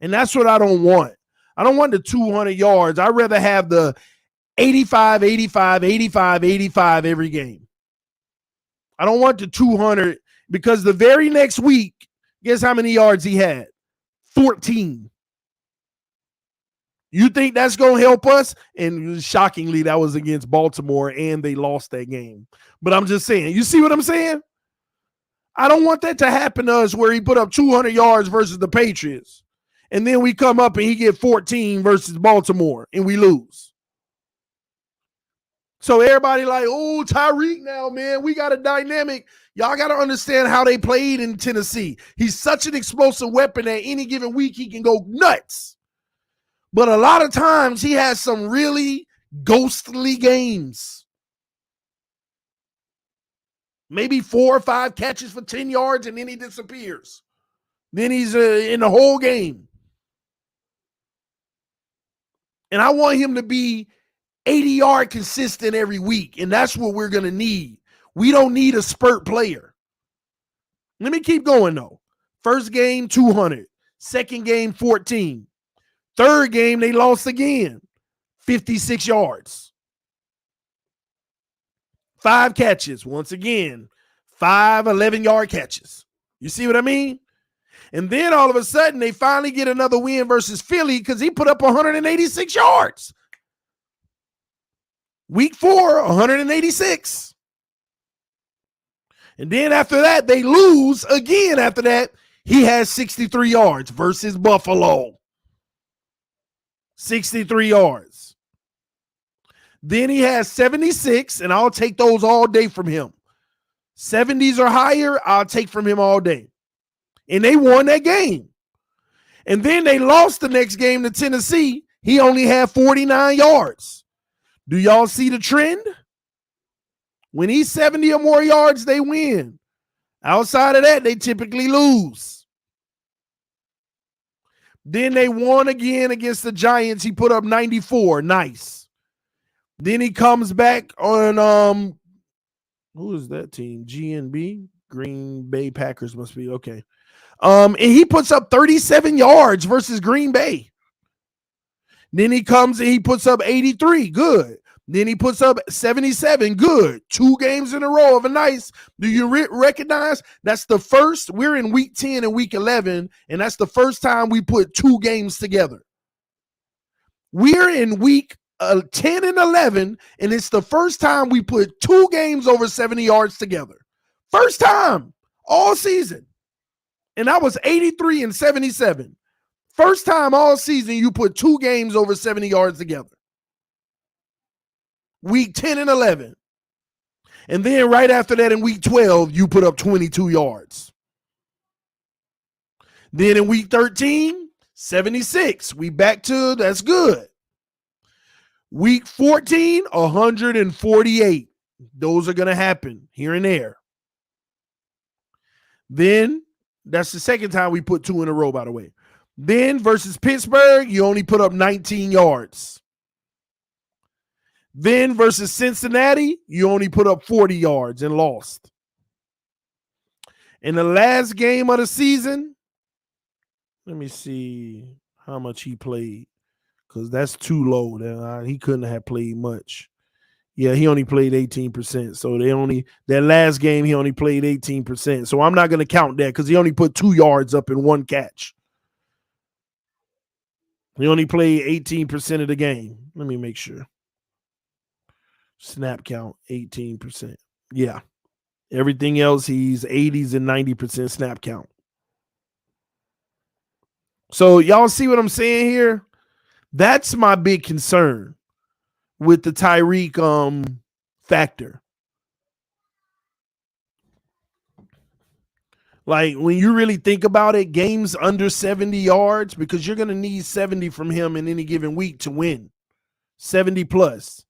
And that's what I don't want. I don't want the 200 yards. I'd rather have the 85 every game. I don't want the 200, because the very next week, guess how many yards he had? 14. You think that's going to help us? And shockingly, that was against Baltimore, and they lost that game. But I'm just saying, you see what I'm saying? I don't want that to happen to us where he put up 200 yards versus the Patriots, and then we come up and he get 14 versus Baltimore, and we lose. So everybody like, oh, Tyreek now, man, we got a dynamic. Y'all got to understand how they played in Tennessee. He's such an explosive weapon that any given week he can go nuts. But a lot of times he has some really ghostly games. Maybe 4 or 5 catches for 10 yards, and then he disappears. Then he's in the whole game. And I want him to be 80-yard consistent every week, and that's what we're going to need. We don't need a spurt player. Let me keep going, though. First game, 200. Second game, 14. Third game, they lost again. 56 yards. 5 catches. Once again, 5 11-yard catches. You see what I mean? And then all of a sudden, they finally get another win versus Philly because he put up 186 yards. Week 4, 186. And then after that, they lose again after that. He has 63 yards versus Buffalo. 63 yards. Then he has 76, and I'll take those all day from him. 70s or higher, I'll take from him all day. And they won that game. And then they lost the next game to Tennessee. He only had 49 yards. Do y'all see the trend? When he's 70 or more yards, they win. Outside of that, they typically lose. Then they won again against the Giants. He put up 94. Nice. Then he comes back on who is that team? GNB? Green Bay Packers must be. Okay. And he puts up 37 yards versus Green Bay. Then he comes and he puts up 83. Good. Then he puts up 77. Good. 2 games in a row of a nice. Do you recognize that's the first? We're in week 10 and week 11, and that's the first time we put 2 games together. We're in week 10 and 11, and it's the first time we put 2 games over 70 yards together. First time all season. And that was 83 and 77. First time all season you put 2 games over 70 yards together. Week 10 and 11. And then right after that in week 12, you put up 22 yards. Then in week 13, 76. We back to, that's good. Week 14, 148. Those are going to happen here and there. Then, that's the second time we put 2 in a row, by the way. Then versus Pittsburgh, you only put up 19 yards. Then versus Cincinnati, you only put up 40 yards and lost. In the last game of the season, let me see how much he played, because that's too low. He couldn't have played much. Yeah, he only played 18%. So that last game, he only played 18%. So I'm not going to count that because he only put 2 yards up in 1 catch. He only played 18% of the game. Let me make sure. Snap count, 18%. Yeah. Everything else, he's 80s and 90% snap count. So y'all see what I'm saying here? That's my big concern with the Tyreek factor. Like, when you really think about it, games under 70 yards, because you're going to need 70 from him in any given week to win. 70 plus.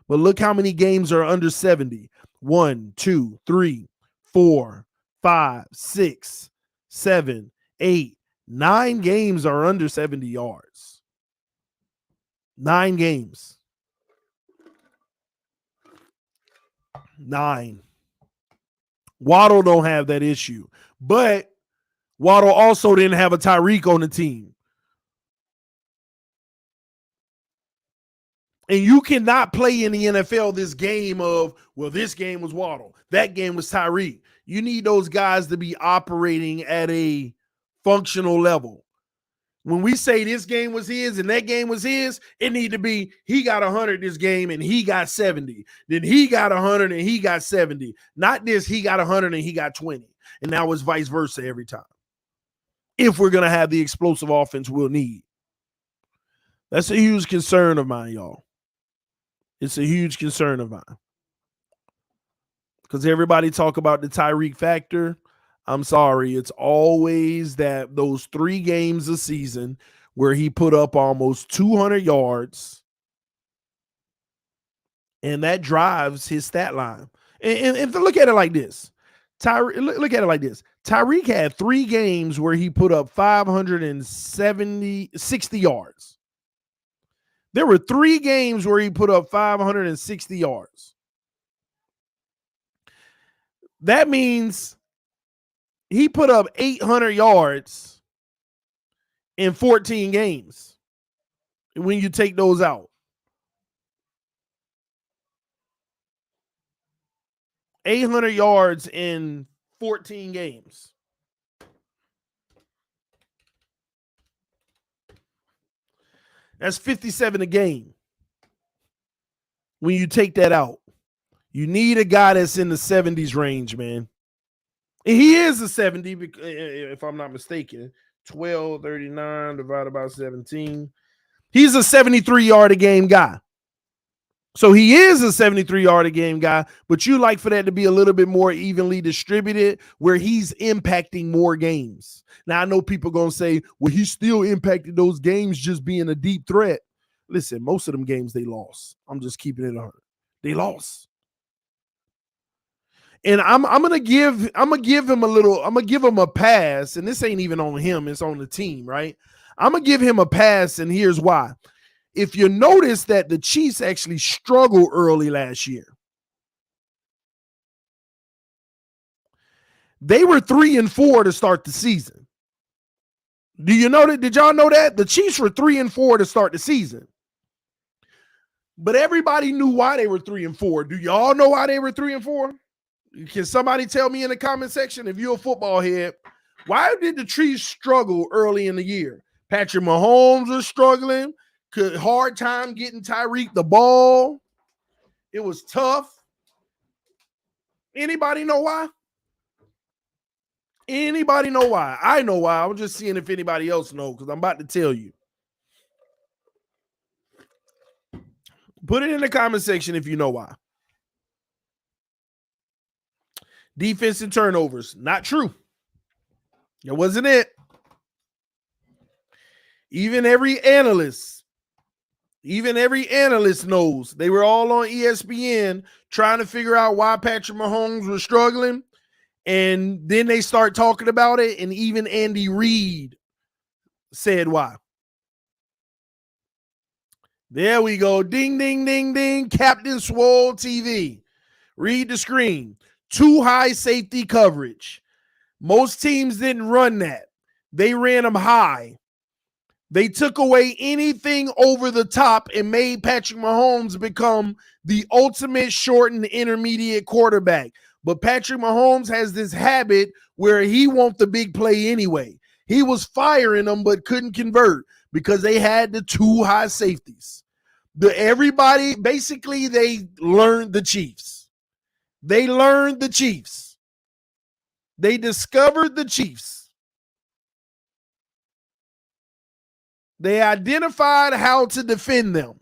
But look how many games are under 70. 1, 2, 3, 4, 5, 6, 7, 8, 9 games are under 70 yards. 9 games. 9. Waddle don't have that issue. But Waddle also didn't have a Tyreek on the team. And you cannot play in the NFL this game of, well, this game was Waddle, that game was Tyreek. You need those guys to be operating at a functional level. When we say this game was his and that game was his, it need to be he got 100 this game and he got 70. Then he got 100 and he got 70. Not this, he got 100 and he got 20. And now it's vice versa every time. If we're going to have the explosive offense we'll need. That's a huge concern of mine, y'all. It's a huge concern of mine. Because everybody talk about the Tyreek factor. I'm sorry. It's always those 3 games a season where he put up almost 200 yards. And that drives his stat line. And look at it like this. Look at it like this. Tyreek had 3 games where he put up 60 yards. There were 3 games where he put up 560 yards. That means he put up 800 yards in 14 games when you take those out. 800 yards in 14 games. That's 57 a game. When you take that out, you need a guy that's in the 70s range, man. And he is a 70, if I'm not mistaken. 1239 divided by 17. He's a 73-yard-a-game guy. So he is a 73-yard-a-game guy, but you like for that to be a little bit more evenly distributed where he's impacting more games. Now, I know people are going to say, well, he still impacted those games just being a deep threat. Listen, most of them games they lost. I'm just keeping it 100. They lost. And I'm gonna give him a pass, and this ain't even on him, it's on the team, right? I'm gonna give him a pass, and here's why. If you notice that the Chiefs actually struggled early last year, they were 3-4 to start the season. Do you know that? Did y'all know that? The Chiefs were 3-4 to start the season. But everybody knew why they were 3-4. Do y'all know why they were 3-4? Can somebody tell me in the comment section, if you're a football head, why did the Chiefs struggle early in the year? Patrick Mahomes was struggling. Hard time getting Tyreek the ball. It was tough. Anybody know why? Anybody know why? I know why. I'm just seeing if anybody else knows because I'm about to tell you. Put it in the comment section if you know why. Defense and turnovers. Not true. That wasn't it. Even every analyst knows. They were all on ESPN trying to figure out why Patrick Mahomes was struggling. And then they start talking about it. And even Andy Reid said why. There we go. Ding, ding, ding, ding. Captain Swole TV. Read the screen. Too high safety coverage. Most teams didn't run that. They ran them high. They took away anything over the top and made Patrick Mahomes become the ultimate short and intermediate quarterback. But Patrick Mahomes has this habit where he wants the big play anyway. He was firing them but couldn't convert because they had the too high safeties. Everybody, basically, they learned the Chiefs. They learned the Chiefs. They discovered the Chiefs. They identified how to defend them.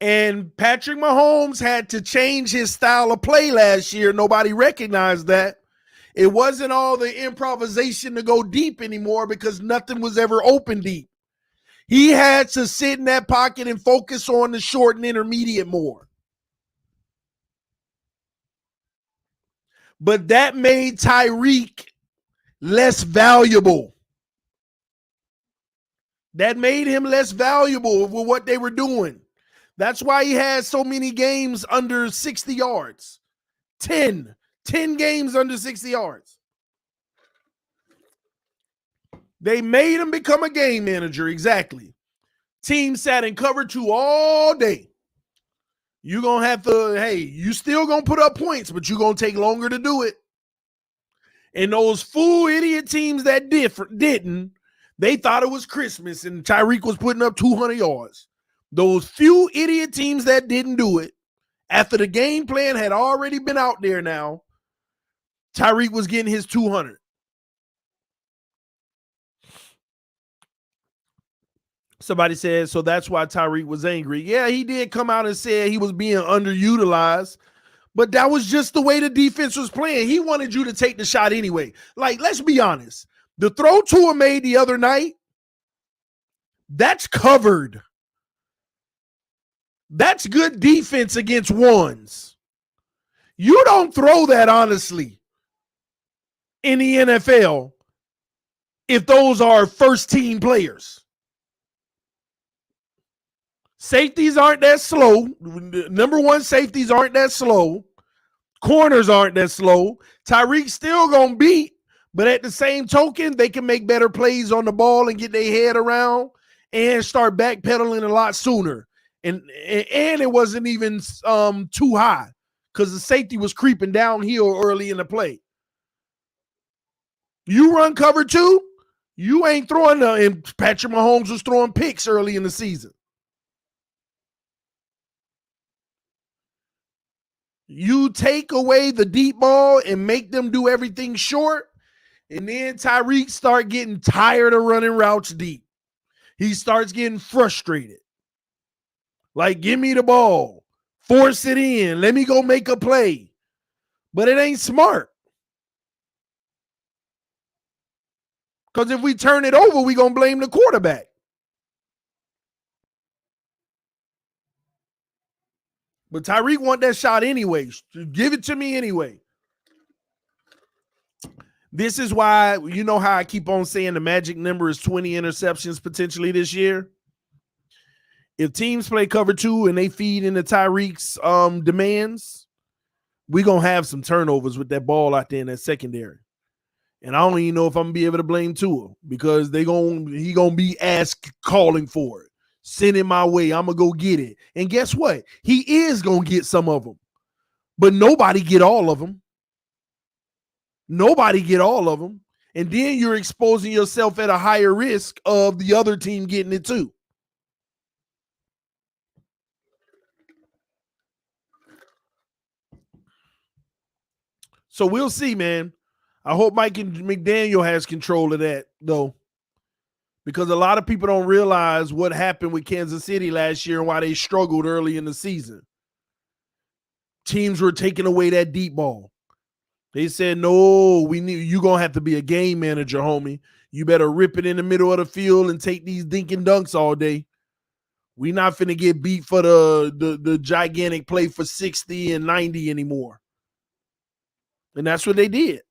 And Patrick Mahomes had to change his style of play last year. Nobody recognized that. It wasn't all the improvisation to go deep anymore because nothing was ever open deep. He had to sit in that pocket and focus on the short and intermediate more. But that made Tyreek less valuable. That made him less valuable with what they were doing. That's why he had so many games under 60 yards. 10 games under 60 yards. They made him become a game manager, exactly. Team sat in cover 2 all day. You're going to have to, hey, you still going to put up points, but you're going to take longer to do it. And those fool idiot teams that didn't, they thought it was Christmas and Tyreek was putting up 200 yards. Those few idiot teams that didn't do it, after the game plan had already been out there now, Tyreek was getting his 200. Somebody said, so that's why Tyreek was angry. Yeah, he did come out and say he was being underutilized, but that was just the way the defense was playing. He wanted you to take the shot anyway. Like, let's be honest. The throw Tua made the other night, that's covered. That's good defense against ones. You don't throw that, honestly, in the NFL if those are first-team players. Safeties aren't that slow. Number one safeties aren't that slow. Corners aren't that slow. Tyreek's still going to beat, but at the same token, they can make better plays on the ball and get their head around and start backpedaling a lot sooner. And it wasn't even too high because the safety was creeping downhill early in the play. You run cover 2, you ain't throwing and Patrick Mahomes was throwing picks early in the season. You take away the deep ball and make them do everything short, and then Tyreek start getting tired of running routes deep. He starts getting frustrated. Like, give me the ball. Force it in. Let me go make a play. But it ain't smart. Because if we turn it over, we're going to blame the quarterback. But Tyreek want that shot anyway. Give it to me anyway. This is why, you know how I keep on saying the magic number is 20 interceptions potentially this year? If teams play cover 2 and they feed into Tyreek's demands, we're going to have some turnovers with that ball out there in that secondary. And I don't even know if I'm going to be able to blame Tua because he going to be calling for it. Send it my way. I'm going to go get it. And guess what? He is going to get some of them. But nobody get all of them. Nobody get all of them. And then you're exposing yourself at a higher risk of the other team getting it too. So we'll see, man. I hope Mike McDaniel has control of that, though, because a lot of people don't realize what happened with Kansas City last year and why they struggled early in the season. Teams were taking away that deep ball. They said, no, you're going to have to be a game manager, homie. You better rip it in the middle of the field and take these dinking dunks all day. We not finna get beat for the gigantic play for 60 and 90 anymore. And that's what they did.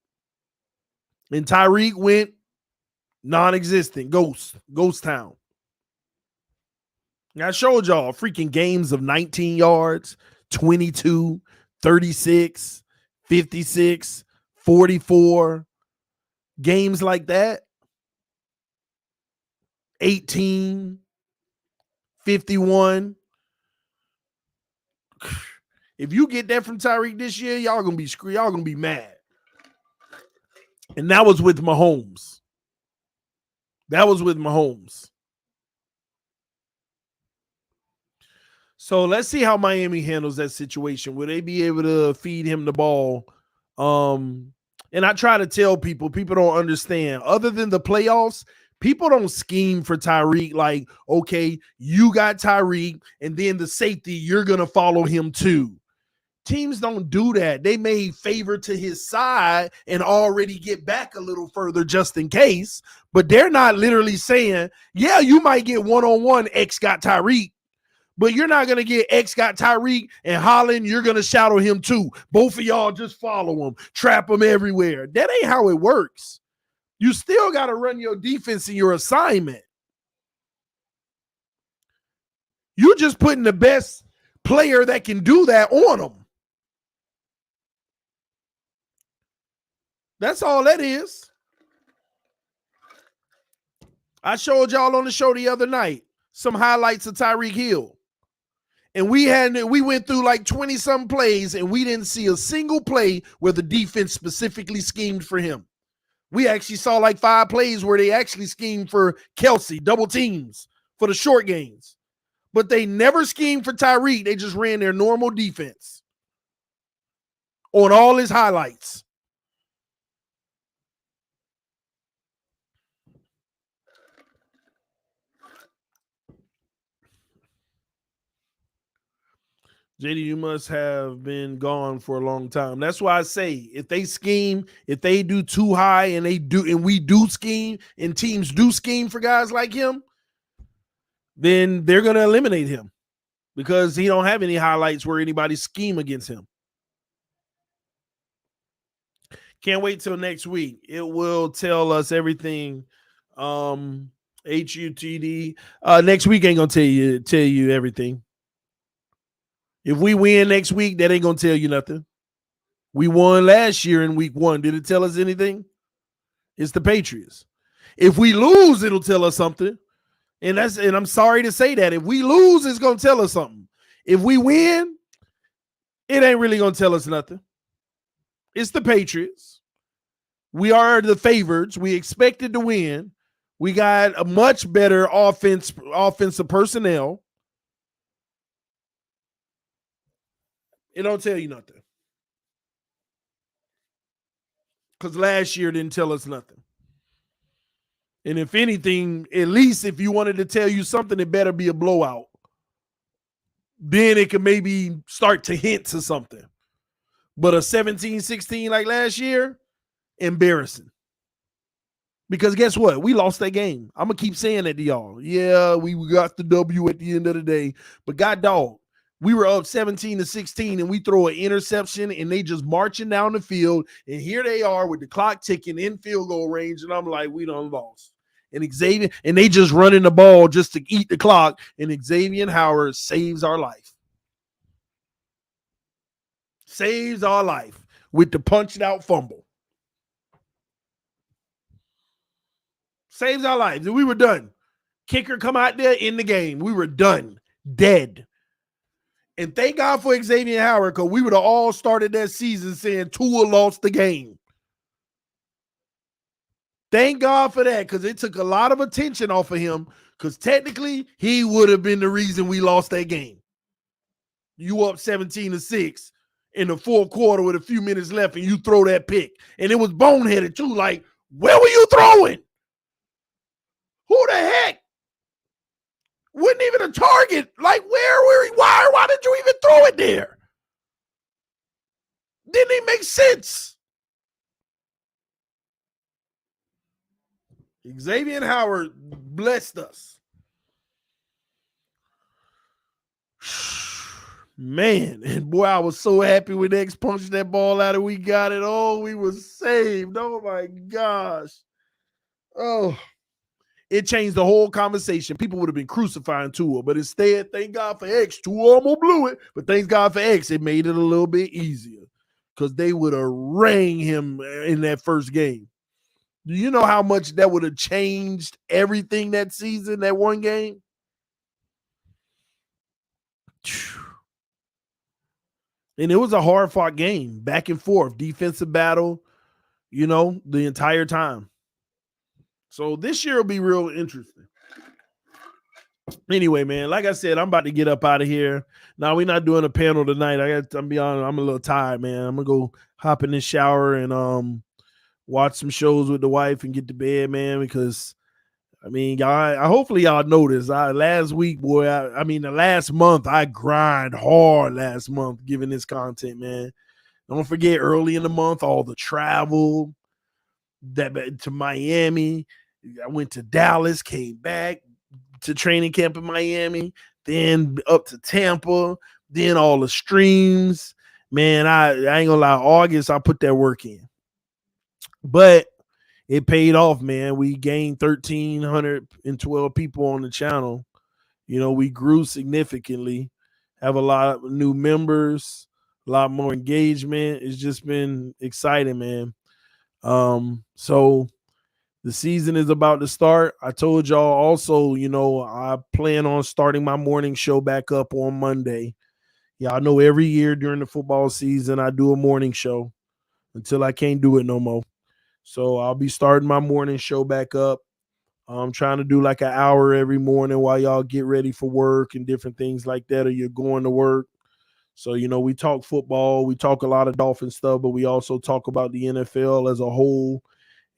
And Tyreek went non-existent, ghost town. And I showed y'all freaking games of 19 yards, 22, 36, 56, 44. Games like that. 18, 51. If you get that from Tyreek this year, y'all gonna be screwed. Y'all gonna be mad. And that was with Mahomes. So let's see how Miami handles that situation. Will they be able to feed him the ball? And I try to tell people don't understand. Other than the playoffs, people don't scheme for Tyreek like, okay, you got Tyreek, and then the safety, you're going to follow him too. Teams don't do that. They may favor to his side and already get back a little further just in case, but they're not literally saying, yeah, you might get one-on-one, X got Tyreek, but you're not going to get X got Tyreek and Holland, you're going to shadow him too. Both of y'all just follow him, trap him everywhere. That ain't how it works. You still got to run your defense in your assignment. You just putting the best player that can do that on them. That's all that is. I showed y'all on the show the other night some highlights of Tyreek Hill. And we went through like 20-some plays, and we didn't see a single play where the defense specifically schemed for him. We actually saw like 5 plays where they actually schemed for Kelsey, double teams for the short gains. But they never schemed for Tyreek. They just ran their normal defense on all his highlights. JD, you must have been gone for a long time. That's why I say if they scheme, if they do too high and we do scheme and teams do scheme for guys like him, then they're going to eliminate him because he don't have any highlights where anybody scheme against him. Can't wait till next week. It will tell us everything. HUTD. Next week ain't going to tell you everything. If we win next week, that ain't going to tell you nothing. We won last year in week 1. Did it tell us anything? It's the Patriots. If we lose, it'll tell us something. And I'm sorry to say that. If we lose, it's going to tell us something. If we win, it ain't really going to tell us nothing. It's the Patriots. We are the favorites. We expected to win. We got a much better offensive personnel. It don't tell you nothing. Because last year didn't tell us nothing. And if anything, at least if you wanted to tell you something, it better be a blowout. Then it could maybe start to hint to something. But a 17-16 like last year, embarrassing. Because guess what? We lost that game. I'm going to keep saying that to y'all. Yeah, we got the W at the end of the day. But God dog, we were up 17-16 and we throw an interception and they just marching down the field. And here they are with the clock ticking in field goal range. And I'm like, we done lost. And Xavier, and they just running the ball just to eat the clock. And Xavier Howard saves our life. Saves our life with the punched out fumble. Saves our lives. And we were done. Kicker come out there in the game. We were done. Dead. And thank God for Xavier Howard, because we would have all started that season saying Tua lost the game. Thank God for that, because it took a lot of attention off of him, because technically he would have been the reason we lost that game. You up 17-6, in the fourth quarter with a few minutes left and you throw that pick. And it was boneheaded too. Like, where were you throwing? Who the heck? Wasn't even a target. Like, why did you even throw it there? Didn't even make sense. Xavier Howard blessed us. Man, and boy, I was so happy when X punched that ball out and we got it. Oh, we were saved. Oh, my gosh. Oh, it changed the whole conversation. People would have been crucifying Tua, but instead, thank God for X. Tua almost blew it, but thank God for X. It made it a little bit easier because they would have rang him in that first game. Do you know how much that would have changed everything that season, that one game? And it was a hard-fought game, back and forth, defensive battle, the entire time. So this year will be real interesting. Anyway, man, like I said, I'm about to get up out of here. Now, we're not doing a panel tonight. I'm be honest, I'm a little tired, man. I'm going to go hop in the shower and watch some shows with the wife and get to bed, man, because hopefully y'all noticed. Last week, boy, the last month, I grind hard last month giving this content, man. Don't forget early in the month, all the travel to Miami. I went to Dallas, came back to training camp in Miami, then up to Tampa, then all the streams. Man, I ain't gonna lie, August, I put that work in. But it paid off, man. We gained 1,312 people on the channel. We grew significantly, have a lot of new members, a lot more engagement. It's just been exciting, man. So the season is about to start. I told y'all also, I plan on starting my morning show back up on Monday. Y'all know every year during the football season, I do a morning show until I can't do it no more. So I'll be starting my morning show back up. I'm trying to do like an hour every morning while y'all get ready for work and different things like that, or you're going to work. So, we talk football, we talk a lot of Dolphin stuff, but we also talk about the NFL as a whole.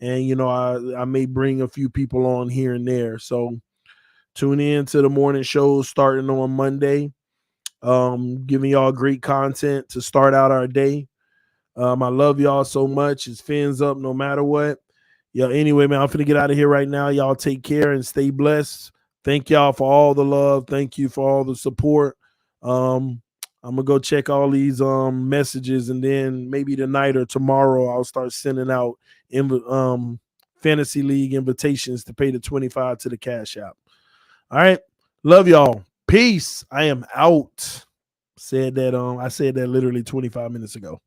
And, I may bring a few people on here and there. So tune in to the morning shows starting on Monday. Giving y'all great content to start out our day. I love y'all so much. It's fins up no matter what. Yeah, anyway, man, I'm finna get out of here right now. Y'all take care and stay blessed. Thank y'all for all the love. Thank you for all the support. I'm gonna go check all these messages, and then maybe tonight or tomorrow I'll start sending out fantasy league invitations to pay the $25 to the Cash App. All right, love y'all. Peace. I am out. I said that literally 25 minutes ago.